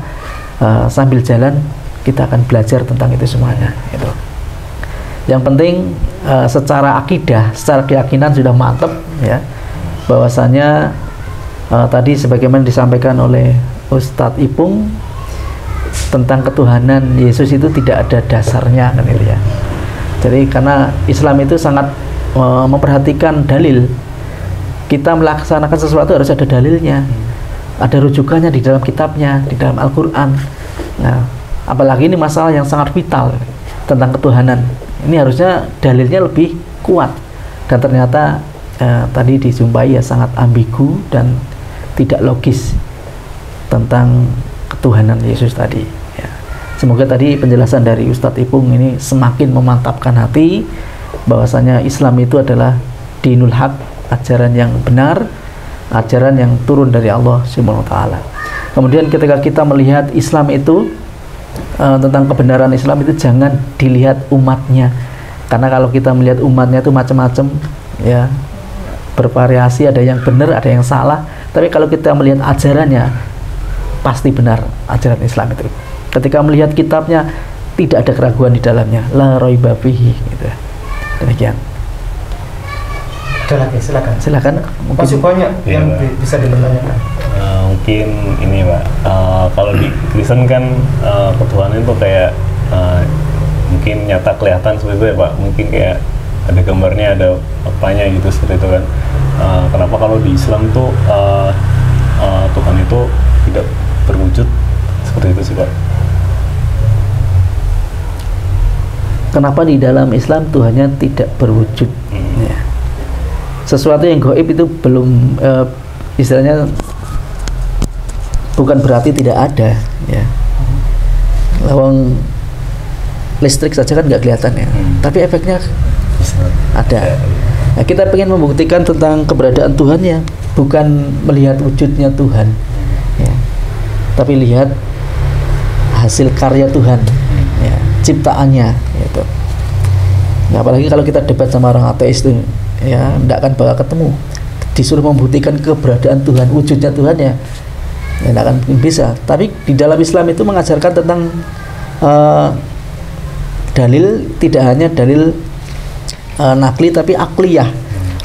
sambil jalan kita akan belajar tentang itu semuanya. Gitu. Yang penting secara akidah, secara keyakinan sudah mantap, ya, bahwasanya tadi sebagaimana disampaikan oleh Ustadz Ipung tentang ketuhanan Yesus itu tidak ada dasarnya, kan itu ya. Jadi karena Islam itu sangat memperhatikan dalil. Kita melaksanakan sesuatu harus ada dalilnya, ada rujukannya di dalam kitabnya, di dalam Al-Quran. Nah, apalagi ini masalah yang sangat vital tentang ketuhanan. Ini harusnya dalilnya lebih kuat. Dan ternyata tadi dijumpai ya sangat ambigu dan tidak logis tentang ketuhanan Yesus tadi. Ya. Semoga tadi penjelasan dari Ustadz Ipung ini semakin memantapkan hati bahwasanya Islam itu adalah dinul haq, ajaran yang benar, ajaran yang turun dari Allah Subhanahu wa taala. Kemudian ketika kita melihat Islam itu tentang kebenaran Islam itu jangan dilihat umatnya. Karena kalau kita melihat umatnya itu macam-macam, ya, bervariasi, ada yang benar, ada yang salah. Tapi kalau kita melihat ajarannya pasti benar ajaran Islam itu. Ketika melihat kitabnya tidak ada keraguan di dalamnya, la raiba fihi, gitu. Demikian. Ada lagi, silakan. Mungkin masih banyak yang bisa ditanyakan. Mungkin ini Pak, kalau di Kristen kan ketuhanan itu kayak mungkin nyata kelihatan seperti itu ya Pak, mungkin kayak ada gambarnya, ada apanya gitu seperti itu kan. Kenapa kalau di Islam tuh Tuhan itu tidak berwujud seperti itu sih Pak? Kenapa di dalam Islam Tuhannya tidak berwujud? Ya. Sesuatu yang gaib itu belum istilahnya bukan berarti tidak ada, ya. Lawang listrik saja kan nggak kelihatan ya, tapi efeknya ada. Nah, kita ingin membuktikan tentang keberadaan Tuhan ya, bukan melihat wujudnya Tuhan, ya, tapi lihat hasil karya Tuhan, ya, ciptaannya, gitu. Nah, apalagi kalau kita debat sama orang ateis tuh, ya, tidak akan bakal ketemu. Disuruh membuktikan keberadaan Tuhan, wujudnya Tuhan ya tidak akan bisa. Tapi di dalam Islam itu mengajarkan tentang dalil, tidak hanya dalil nakli tapi akliyah,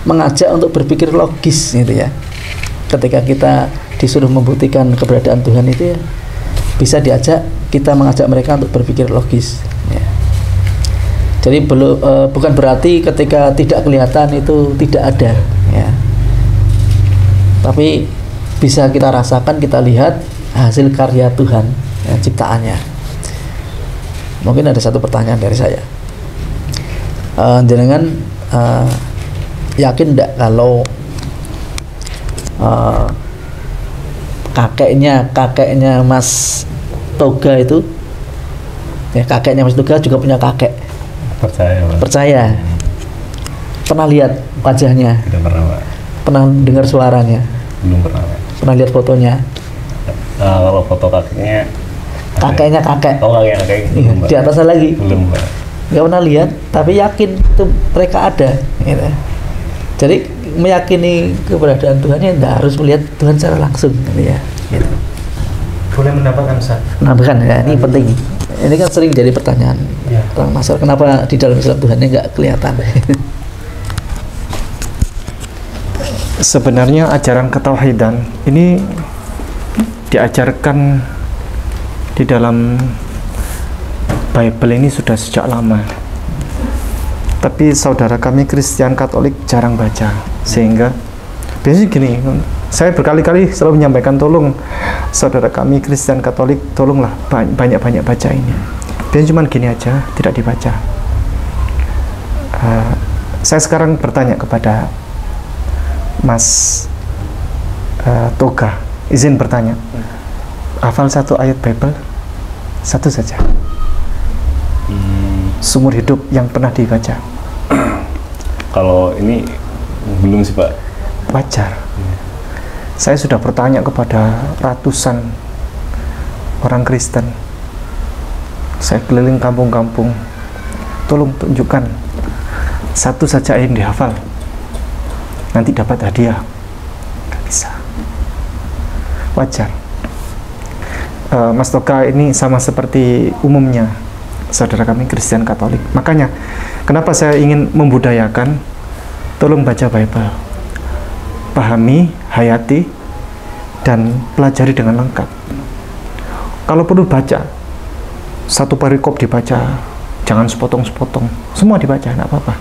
mengajak untuk berpikir logis gitu ya. Ketika kita disuruh membuktikan keberadaan Tuhan itu ya, bisa diajak, kita mengajak mereka untuk berpikir logis ya. Jadi bukan berarti ketika tidak kelihatan itu tidak ada ya, tapi bisa kita rasakan, kita lihat hasil karya Tuhan ya, ciptaannya. Mungkin ada satu pertanyaan dari saya, jenengan yakin enggak kalau kakeknya Mas Toga itu ya, kakeknya Mas Toga juga punya kakek? Percaya Pak. Percaya. Pernah lihat wajahnya? Tidak pernah Pak. Pernah dengar suaranya? Belum pernah Pak. Pernah lihat fotonya? Kalau foto kakeknya kakek. Oh, kakek Iya, di atasnya lagi belum Pak. nggak pernah lihat, tapi yakin itu mereka ada gitu. Jadi meyakini keberadaan Tuhan ya tidak harus melihat Tuhan secara langsung gitu ya, gitu. Boleh menambahkan Ustaz? Menambahkan ya, ini penting. Ini kan sering jadi pertanyaan Ya. orang masalah, kenapa di dalam Islam Tuhannya nggak kelihatan. Sebenarnya ajaran ketauhidan ini diajarkan di dalam Bible ini sudah sejak lama. Tapi saudara kami Kristen Katolik jarang baca, sehingga biasanya gini, saya berkali-kali selalu menyampaikan, tolong saudara kami Kristen Katolik, tolonglah banyak-banyak baca ini. Biasanya cuma gini aja, tidak dibaca. Saya sekarang bertanya kepada Mas Toga, izin bertanya, hafal satu ayat Bible, satu saja, seumur hidup yang pernah dibaca? Kalau ini belum sih Pak. Wajar. Saya sudah bertanya kepada ratusan orang Kristen, saya keliling kampung-kampung, tolong tunjukkan satu saja yang dihafal, nanti dapat hadiah. Nggak bisa. Wajar. Mas Toga ini sama seperti umumnya saudara kami Kristen Katolik. Makanya kenapa saya ingin membudayakan, tolong baca Bible, pahami, hayati, dan pelajari dengan lengkap. Kalau perlu baca satu perikop, dibaca, jangan sepotong-sepotong, semua dibaca, enggak apa-apa.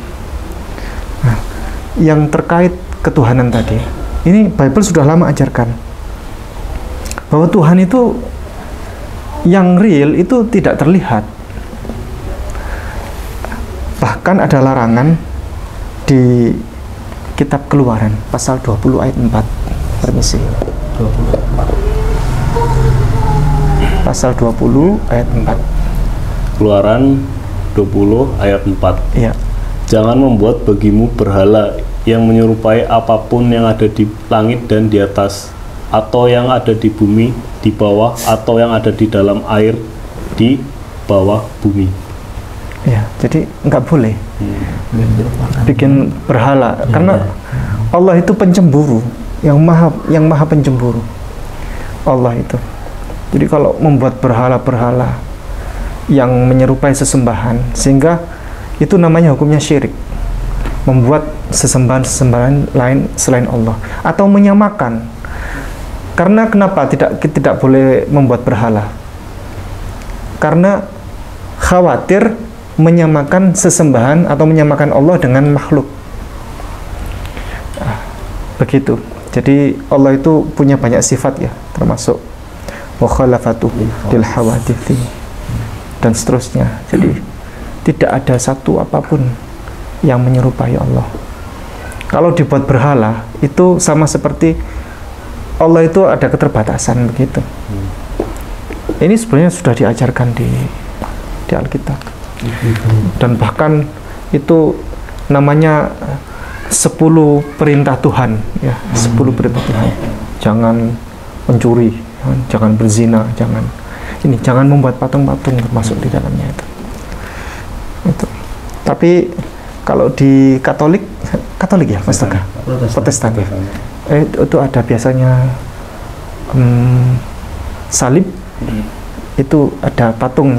Nah, yang terkait ketuhanan tadi, ini Bible sudah lama ajarkan bahwa Tuhan itu yang real itu tidak terlihat. Bahkan ada larangan di kitab Keluaran pasal 20 ayat 4. Permisi. 24. Pasal 20 ayat 4. Keluaran 20 ayat 4. Iya. Jangan membuat bagimu berhala yang menyerupai apapun yang ada di langit dan di atas, atau yang ada di bumi di bawah, atau yang ada di dalam air di bawah bumi. Ya, jadi nggak boleh bikin berhala, karena Allah itu pencemburu, yang maha pencemburu. Allah itu. Jadi kalau membuat berhala-berhala yang menyerupai sesembahan, sehingga itu namanya hukumnya syirik, membuat sesembahan lain selain Allah, atau menyamakan. Karena kenapa tidak boleh membuat berhala? Karena khawatir menyamakan sesembahan atau menyamakan Allah dengan makhluk. Begitu. Jadi Allah itu punya banyak sifat ya, termasuk wa khalafatu lil hawadithi dan seterusnya. Jadi tidak ada satu apapun yang menyerupai Allah. Kalau dibuat berhala itu sama seperti Allah itu ada keterbatasan begitu. Ini sebenarnya sudah diajarkan di Alkitab. Dan bahkan itu namanya 10 perintah Tuhan ya, 10 perintah Tuhan. Jangan mencuri, jangan berzina, jangan membuat patung-patung termasuk di dalamnya itu. Tapi kalau di Katolik ya Mas Toga, Protestan ya, itu ada biasanya salib, itu ada patung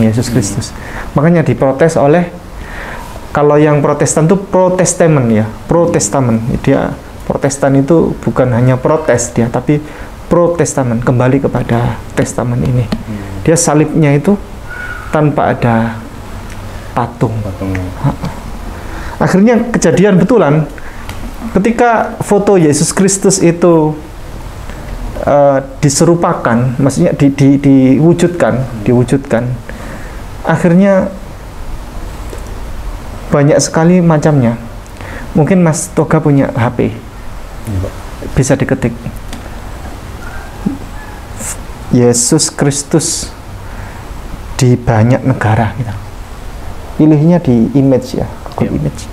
Yesus Kristus. Makanya diprotes oleh, kalau yang Protestan itu Protestamen ya, Protestamen. Dia Protestan itu bukan hanya protes dia, tapi Protestamen, kembali kepada testamen ini. Dia salibnya itu tanpa ada patung. Akhirnya kejadian betulan ketika foto Yesus Kristus itu diserupakan, maksudnya diwujudkan, akhirnya banyak sekali macamnya. Mungkin Mas Toga punya HP, bisa diketik Yesus Kristus di banyak negara gitu. Pilihnya di image ya, Google Image.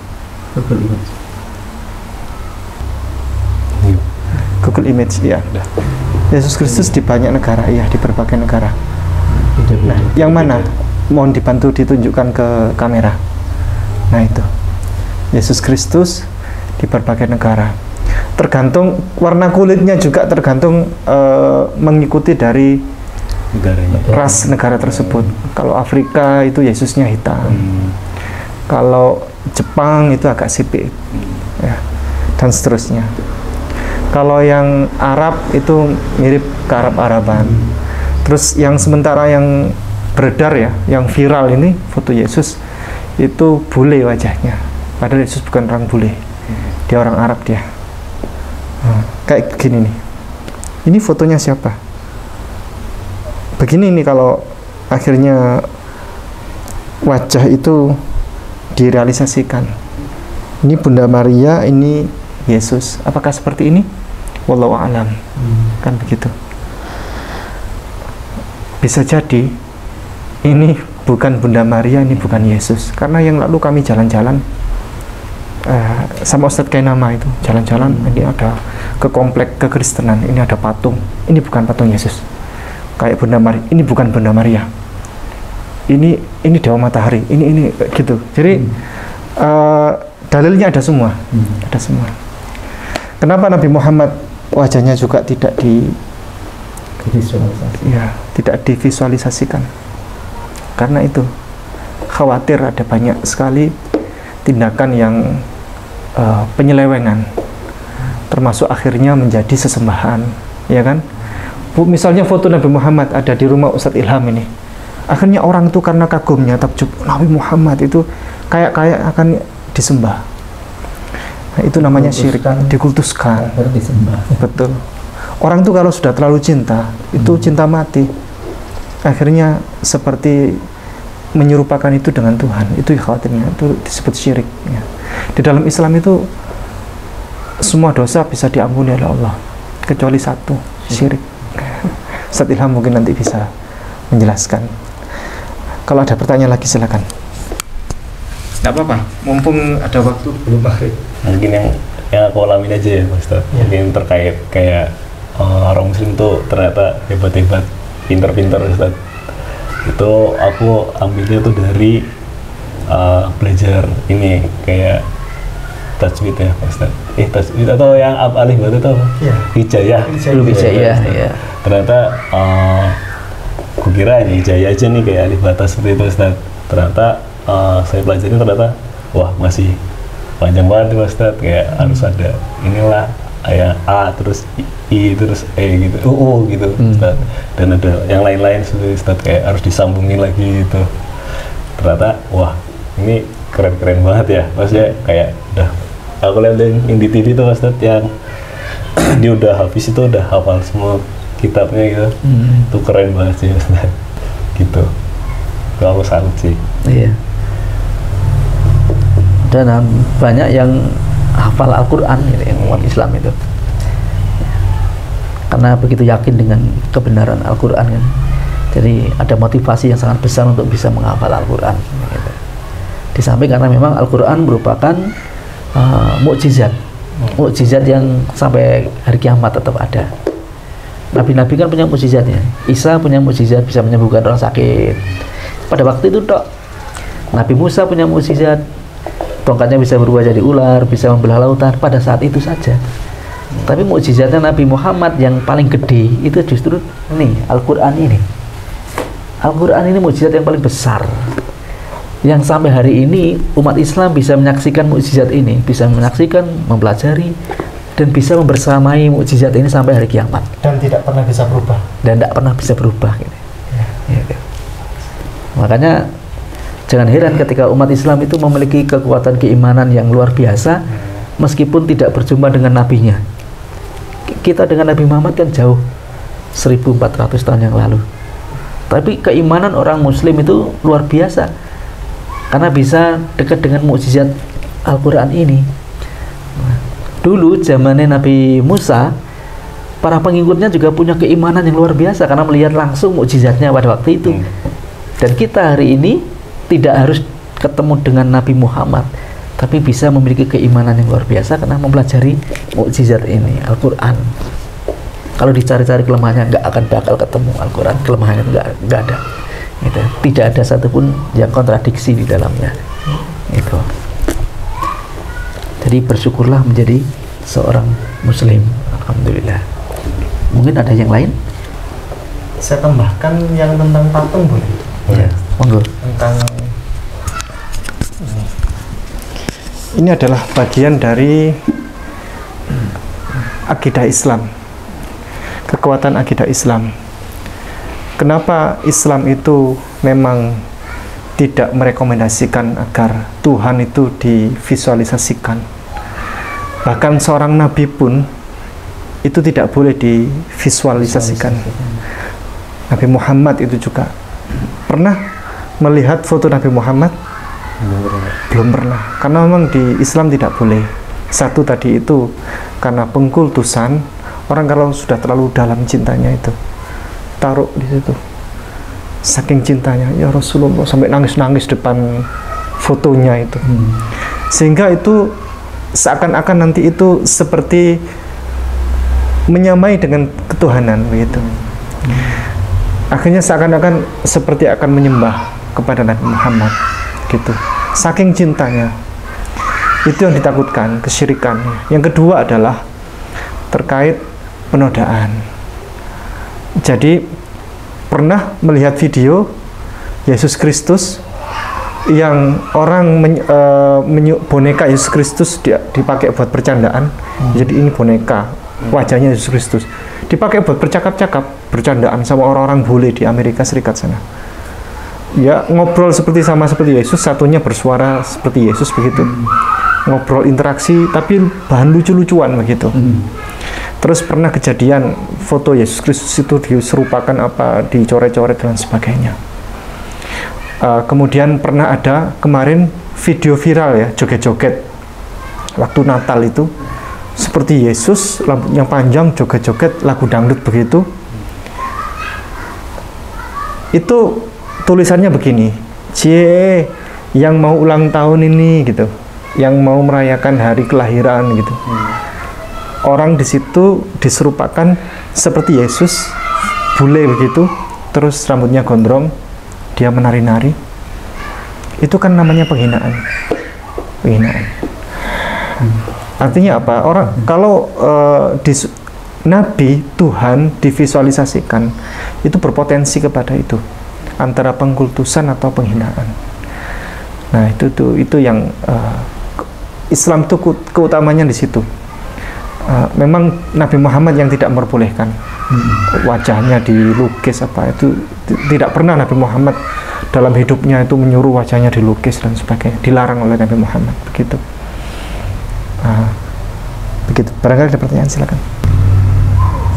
Google Image ya. Yesus Kristus di banyak negara, ya, di berbagai negara. Nah, yang mana? Mohon dibantu ditunjukkan ke kamera. Nah, itu Yesus Kristus di berbagai negara. Tergantung warna kulitnya juga tergantung mengikuti dari ras negara tersebut. Kalau Afrika itu Yesusnya hitam. Kalau Jepang itu agak sipit. Ya, dan seterusnya. Kalau yang Arab itu mirip ke Arab-Araban. Terus yang sementara yang beredar ya, yang viral ini foto Yesus itu bule wajahnya. Padahal Yesus bukan orang bule. Dia orang Arab dia. Kayak gini nih. Ini fotonya siapa? Begini nih kalau akhirnya wajah itu direalisasikan. Ini Bunda Maria, ini Yesus. Apakah seperti ini? Wallahu a'lam. Kan begitu. Bisa jadi ini bukan Bunda Maria, ini bukan Yesus. Karena yang lalu kami jalan-jalan sama Ustadz Kainama itu jalan-jalan, ini ada ke komplek kekristenan, ini ada patung, ini bukan patung Yesus. Kayak Bunda Maria, ini bukan Bunda Maria. Ini Dewa Matahari, ini gitu. Jadi dalilnya ada semua, ada semua. Kenapa Nabi Muhammad wajahnya juga tidak tidak divisualisasikan? Karena itu khawatir ada banyak sekali tindakan yang penyelewengan, termasuk akhirnya menjadi sesembahan, ya kan? Misalnya foto Nabi Muhammad ada di rumah Ustadz Ilham ini, akhirnya orang itu karena kagumnya takjub, Nabi Muhammad itu kayak akan disembah. Nah, itu namanya syirik, dikultuskan. Betul. Orang itu kalau sudah terlalu cinta, itu cinta mati. Akhirnya seperti menyerupakan itu dengan Tuhan. Itu khawatirnya, itu disebut syirik. Ya. Di dalam Islam itu semua dosa bisa diampuni oleh Allah, kecuali satu, syirik. Ustadz Ilham mungkin nanti bisa menjelaskan. Kalau ada pertanyaan lagi silakan. Nggak apa-apa, mumpung ada waktu belum maghrib. Mungkin yang aku alamin aja ya Ustadz. Mungkin terkait kayak orang Muslim tuh ternyata hebat-hebat, pinter-pinter Ustadz. Itu aku ambilnya tuh dari belajar ini kayak tajwid ya Ustadz. Tajwid atau yang alif batu itu apa? Hijayah. Hijayah ya. Ternyata aku kira ini hijayah aja nih kayak alif bata seperti itu Ustadz. Ternyata saya pelajari ternyata wah masih panjang banget nih Ustadz, kayak harus ada inilah yang A terus I terus E gitu, gitu Ustadz. Dan ada yang lain-lain Ustadz, kayak harus disambungin lagi gitu. ternyata wah ini keren-keren banget ya, maksudnya kayak udah aku lihat yang di TV tuh Mas Dad yang dia udah habis itu udah hafal semua kitabnya gitu, itu keren banget sih Mas Dad. Gitu, kalau salut sih. Iya. Dan banyak yang hafal Al-Quran gitu, yang umat Islam itu, karena begitu yakin dengan kebenaran Al-Quran kan. Jadi ada motivasi yang sangat besar untuk bisa menghafal Al-Quran gitu. Di samping karena memang Al-Quran merupakan mukjizat yang sampai hari kiamat tetap ada. Nabi-nabi kan punya mukjizatnya. Isa punya mukjizat bisa menyembuhkan orang sakit pada waktu itu dok. Nabi Musa punya mukjizat, tongkatnya bisa berubah jadi ular, bisa membelah lautan pada saat itu saja. Tapi mukjizatnya Nabi Muhammad yang paling gede itu justru nih Al-Quran ini. Al-Quran ini mukjizat yang paling besar, yang sampai hari ini umat Islam bisa menyaksikan mukjizat ini, bisa menyaksikan, mempelajari, dan bisa membersamai mukjizat ini sampai hari kiamat. Dan tidak pernah bisa berubah. Dan tidak pernah bisa berubah. Gitu. Gitu. Makanya jangan heran ketika umat Islam itu memiliki kekuatan keimanan yang luar biasa, meskipun tidak berjumpa dengan nabinya. Kita dengan Nabi Muhammad kan jauh 1400 tahun yang lalu. Tapi keimanan orang Muslim itu luar biasa, karena bisa dekat dengan mukjizat Al-Quran ini. Dulu zamannya Nabi Musa, para pengikutnya juga punya keimanan yang luar biasa karena melihat langsung mukjizatnya pada waktu itu. Dan kita hari ini tidak harus ketemu dengan Nabi Muhammad, tapi bisa memiliki keimanan yang luar biasa karena mempelajari mukjizat ini, Al-Quran. Kalau dicari-cari kelemahannya nggak akan bakal ketemu Al-Quran, kelemahannya nggak ada. Gitu. Tidak ada satupun yang kontradiksi di dalamnya. Itu. Jadi bersyukurlah menjadi seorang Muslim. Alhamdulillah. Mungkin ada yang lain? Saya tambahkan yang tentang patung boleh? Ya, monggo. Tentang ini adalah bagian dari akidah Islam, kekuatan akidah Islam. Kenapa Islam itu memang tidak merekomendasikan agar Tuhan itu divisualisasikan? Bahkan seorang nabi pun itu tidak boleh divisualisasikan. Nabi Muhammad itu juga pernah melihat foto Nabi Muhammad? Belum pernah. Karena memang di Islam tidak boleh. Satu tadi itu karena pengkultusan, orang kalau sudah terlalu dalam cintanya itu taruh di situ, saking cintanya ya Rasulullah sampai nangis-nangis depan fotonya itu, sehingga itu seakan-akan nanti itu seperti menyamai dengan ketuhanan begitu. Akhirnya seakan-akan seperti akan menyembah kepada Nabi Muhammad gitu, saking cintanya. Itu yang ditakutkan, kesyirikannya. Yang kedua adalah terkait penodaan. Jadi pernah melihat video Yesus Kristus yang orang boneka Yesus Kristus dipakai buat bercandaan. Jadi ini boneka wajahnya Yesus Kristus dipakai buat bercakap-cakap, bercandaan sama orang-orang bule di Amerika Serikat sana. Ya ngobrol seperti Yesus, satunya bersuara seperti Yesus begitu. Ngobrol interaksi tapi bahan lucu-lucuan begitu. Terus pernah kejadian foto Yesus Kristus itu diserupakan apa, dicoret-coret dan sebagainya. Kemudian pernah ada kemarin video viral ya, joget-joget waktu Natal itu seperti Yesus, rambutnya panjang, joget-joget lagu dangdut begitu. Itu tulisannya begini, "Cie, yang mau ulang tahun ini," gitu, yang mau merayakan hari kelahiran gitu. Orang di situ diserupakan seperti Yesus, bule begitu, terus rambutnya gondrong, dia menari-nari. Itu kan namanya penghinaan. Penghinaan. Artinya apa? Orang kalau Nabi Tuhan divisualisasikan, itu berpotensi kepada itu, antara pengkultusan atau penghinaan. Nah itu yang Islam itu keutamanya di situ. Memang Nabi Muhammad yang tidak memperbolehkan wajahnya dilukis apa itu, tidak pernah Nabi Muhammad dalam hidupnya itu menyuruh wajahnya dilukis dan sebagainya, dilarang oleh Nabi Muhammad, begitu. Begitu. Barangkali ada pertanyaan, silakan.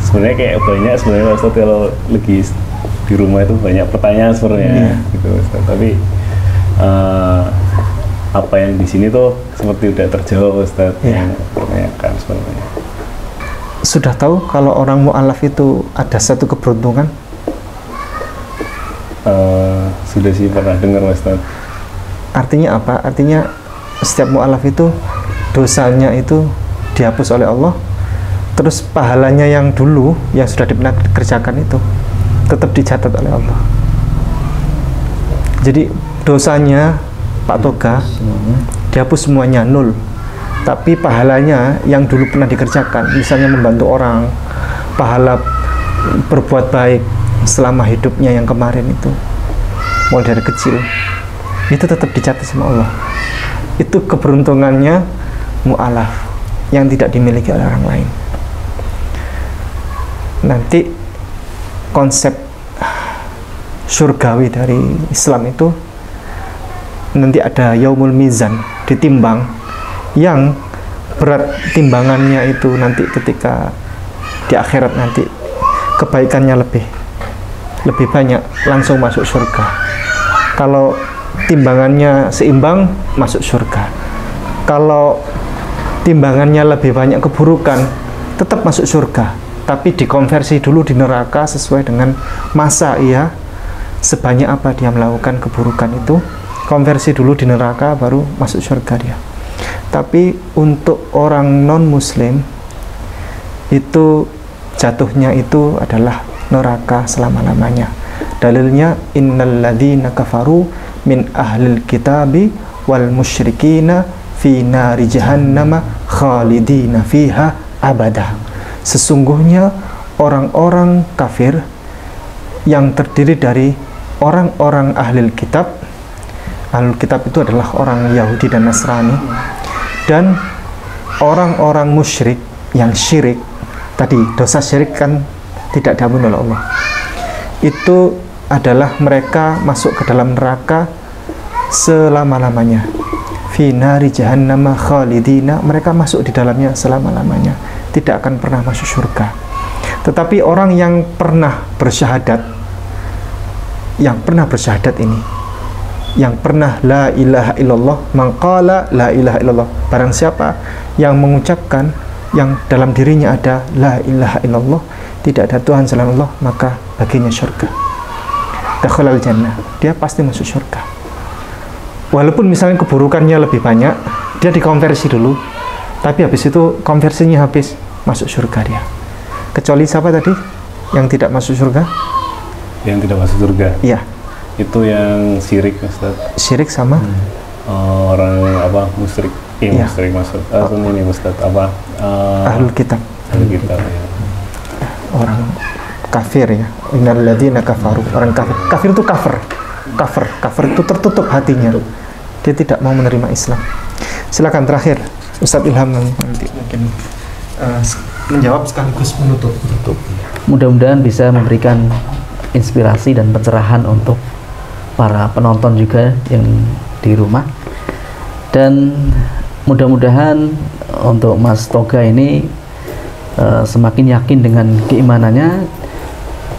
Sebenarnya kayak banyak sebenarnya Ustaz, kalau lagi di rumah itu banyak pertanyaan sebenarnya, gitu Ustaz. Tapi apa yang di sini tuh seperti udah terjawab Ustaz, yang pertanyakan sebenarnya. Sudah tahu kalau orang mu'alaf itu ada satu keberuntungan? Sudah sih pernah dengar Ustaz. Artinya apa? Artinya setiap mu'alaf itu dosanya itu dihapus oleh Allah, terus pahalanya yang dulu yang sudah pernah dikerjakan itu tetap dicatat oleh Allah. Jadi dosanya Pak Toga dihapus semuanya, 0. Tapi pahalanya yang dulu pernah dikerjakan, misalnya membantu orang, pahala berbuat baik selama hidupnya yang kemarin itu, mulai dari kecil, itu tetap dicatat sama Allah. Itu keberuntungannya mu'alaf yang tidak dimiliki oleh orang lain. Nanti konsep surgawi dari Islam itu nanti ada yaumul mizan, ditimbang, yang berat timbangannya itu nanti ketika di akhirat nanti kebaikannya lebih banyak, langsung masuk surga. Kalau timbangannya seimbang, masuk surga. Kalau timbangannya lebih banyak keburukan, tetap masuk surga, tapi dikonversi dulu di neraka sesuai dengan masa sebanyak apa dia melakukan keburukan itu, konversi dulu di neraka baru masuk surga dia. Tapi untuk orang non muslim itu jatuhnya itu adalah neraka selama-lamanya. Dalilnya innal ladzina kafaru min ahlil kitabi wal musyrikina fi nari jahannama khalidina fiha abada. Sesungguhnya orang-orang kafir yang terdiri dari orang-orang ahlil kitab. Ahlul kitab itu adalah orang Yahudi dan Nasrani, dan orang-orang musyrik yang syirik. Tadi dosa syirik kan tidak diampuni oleh Allah. Itu adalah mereka masuk ke dalam neraka selama-lamanya. Fi nari jahannama khalidina, mereka masuk di dalamnya selama-lamanya, tidak akan pernah masuk surga. Tetapi orang yang pernah bersyahadat, ini, yang pernah la ilaha illallah, mangqala la ilaha illallah, barang siapa yang mengucapkan yang dalam dirinya ada la ilaha illallah, tidak ada Tuhan selain Allah, maka baginya surga, dakhalal jannah, dia pasti masuk surga. Walaupun misalnya keburukannya lebih banyak, dia dikonversi dulu, tapi habis itu konversinya habis, masuk surga dia. Kecuali siapa tadi yang tidak masuk surga? Yang tidak masuk surga? Iya. Itu yang syirik Ustaz. Syirik sama? Orang apa, musyrik. Iya, musyrik masuk. Ini Ustaz apa? Ahlul kitab. Ahlul kitab, ya. Orang kafir ya. Innal ladzina kafaru. Orang kafir. Kafir itu kafir itu tertutup hatinya. Dia tidak mau menerima Islam. Silakan terakhir Ustadz Ilham nanti mungkin menjawab sekaligus menutup. Mudah-mudahan bisa memberikan inspirasi dan pencerahan untuk para penonton juga yang di rumah, dan mudah-mudahan untuk Mas Toga ini semakin yakin dengan keimanannya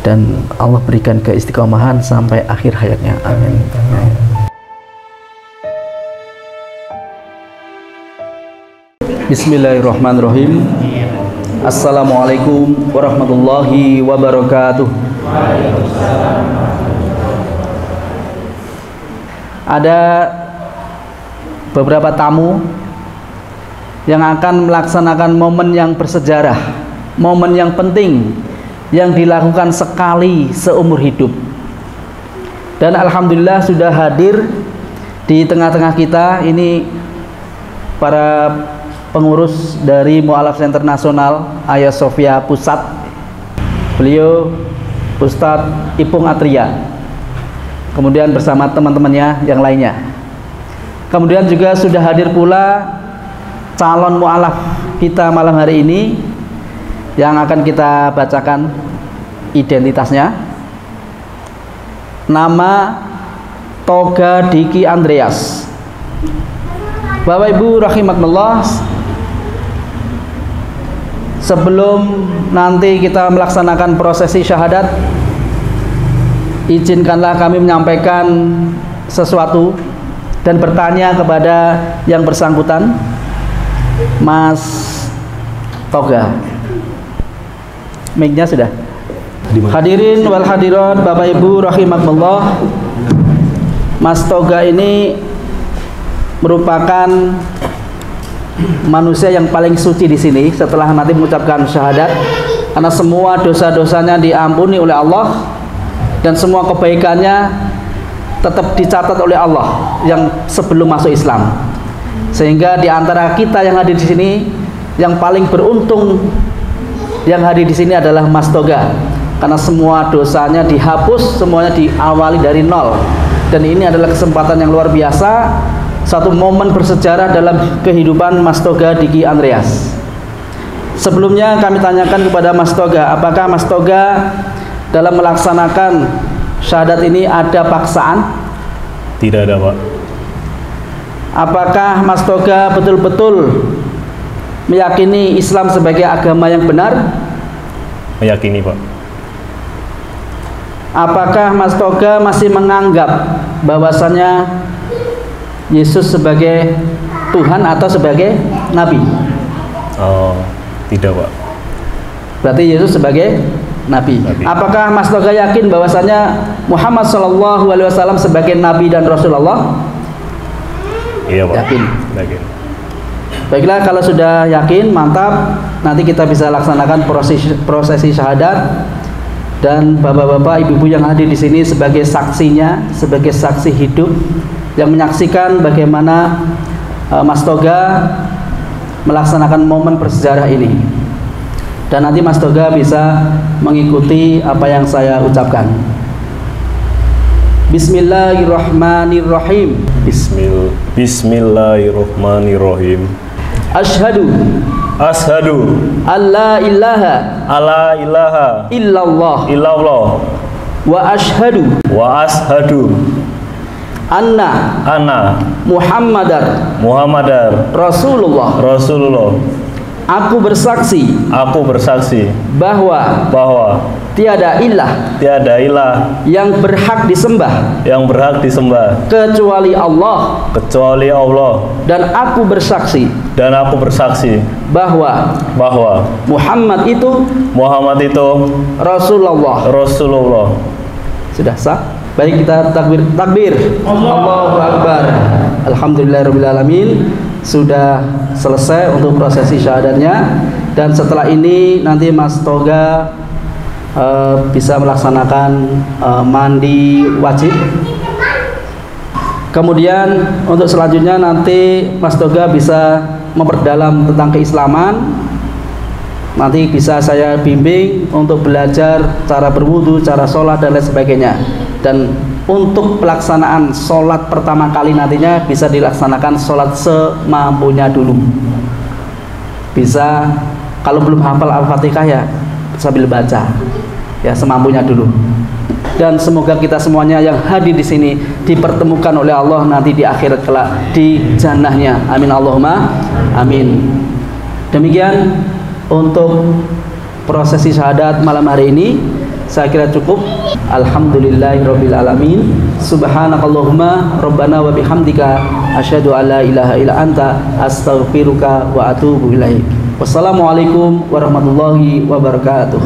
dan Allah berikan keistiqomahan sampai akhir hayatnya. Amin. Bismillahirrahmanirrahim. Assalamualaikum warahmatullahi wabarakatuh. Ada beberapa tamu yang akan melaksanakan momen yang bersejarah, momen yang penting yang dilakukan sekali seumur hidup. Dan alhamdulillah sudah hadir di tengah-tengah kita ini para pengurus dari Mu'alaf Center Nasional Hagia Sophia Pusat. Beliau Ustadz Ipung Atria, kemudian bersama teman-temannya yang lainnya. Kemudian juga sudah hadir pula calon mu'alaf kita malam hari ini yang akan kita bacakan identitasnya, nama, Toga Diki Andreas. Bapak Ibu rahimakumullah, sebelum nanti kita melaksanakan prosesi syahadat, izinkanlah kami menyampaikan sesuatu dan bertanya kepada yang bersangkutan. Mas Toga, mic-nya sudah. Hadirin wal hadirat, Bapak Ibu rahimakumullah, Mas Toga ini merupakan manusia yang paling suci di sini setelah nanti mengucapkan syahadat, karena semua dosa-dosanya diampuni oleh Allah dan semua kebaikannya tetap dicatat oleh Allah yang sebelum masuk Islam. Sehingga di antara kita yang hadir di sini, yang paling beruntung yang hadir di sini adalah Mas Toga, karena semua dosanya dihapus, semuanya diawali dari nol. Dan ini adalah kesempatan yang luar biasa, satu momen bersejarah dalam kehidupan Mas Toga Diki Andreas. Sebelumnya kami tanyakan kepada Mas Toga, apakah Mas Toga dalam melaksanakan syahadat ini ada paksaan? Tidak ada, Pak. Apakah Mas Toga betul-betul meyakini Islam sebagai agama yang benar? Meyakini, Pak. Apakah Mas Toga masih menganggap bahwasannya Yesus sebagai Tuhan atau sebagai Nabi? Oh, tidak, Pak. Berarti Yesus sebagai Nabi. Apakah Mas Toga yakin bahwasannya Muhammad SAW sebagai Nabi dan Rasulullah? Iya, Pak. Yakin. Yakin. Baiklah, kalau sudah yakin, mantap. Nanti kita bisa laksanakan prosesi syahadat, dan bapak-bapak, ibu-ibu yang hadir di sini sebagai saksinya, sebagai saksi hidup yang menyaksikan bagaimana Mas Toga melaksanakan momen bersejarah ini. Dan nanti Mas Toga bisa mengikuti apa yang saya ucapkan. Bismillahirrahmanirrahim. Bismillahirrahmanirrahim. Asyhadu alla ilaha illallah wa ashhadu anna Muhammadar Rasulullah. Aku bersaksi bahwa tiada ilah yang berhak disembah kecuali Allah, dan aku bersaksi bahwa Muhammad itu Rasulullah. Sudah sah? Baik, kita takbir. Allahu Akbar. Alhamdulillahirabbil alamin. Sudah selesai untuk prosesi syahadatnya, dan setelah ini nanti Mas Toga bisa melaksanakan mandi wajib. Kemudian untuk selanjutnya nanti Mas Toga bisa memperdalam tentang keislaman. Nanti bisa saya bimbing untuk belajar cara berwudu, cara sholat, dan lain sebagainya. Dan untuk pelaksanaan sholat pertama kali nantinya bisa dilaksanakan sholat semampunya dulu. Bisa, kalau belum hafal Al-Fatihah ya sambil baca, ya semampunya dulu. Dan semoga kita semuanya yang hadir di sini dipertemukan oleh Allah nanti di akhirat kelak di jannahnya. Amin Allahumma amin. Demikian untuk prosesi syahadat malam hari ini. Saya kira cukup. Alhamdulillahirabbil alamin. Subhanakallahumma rabbana wa bihamdika asyhadu an la ilaha illa anta astaghfiruka wa atubu ilaik. Wassalamualaikum warahmatullahi wabarakatuh.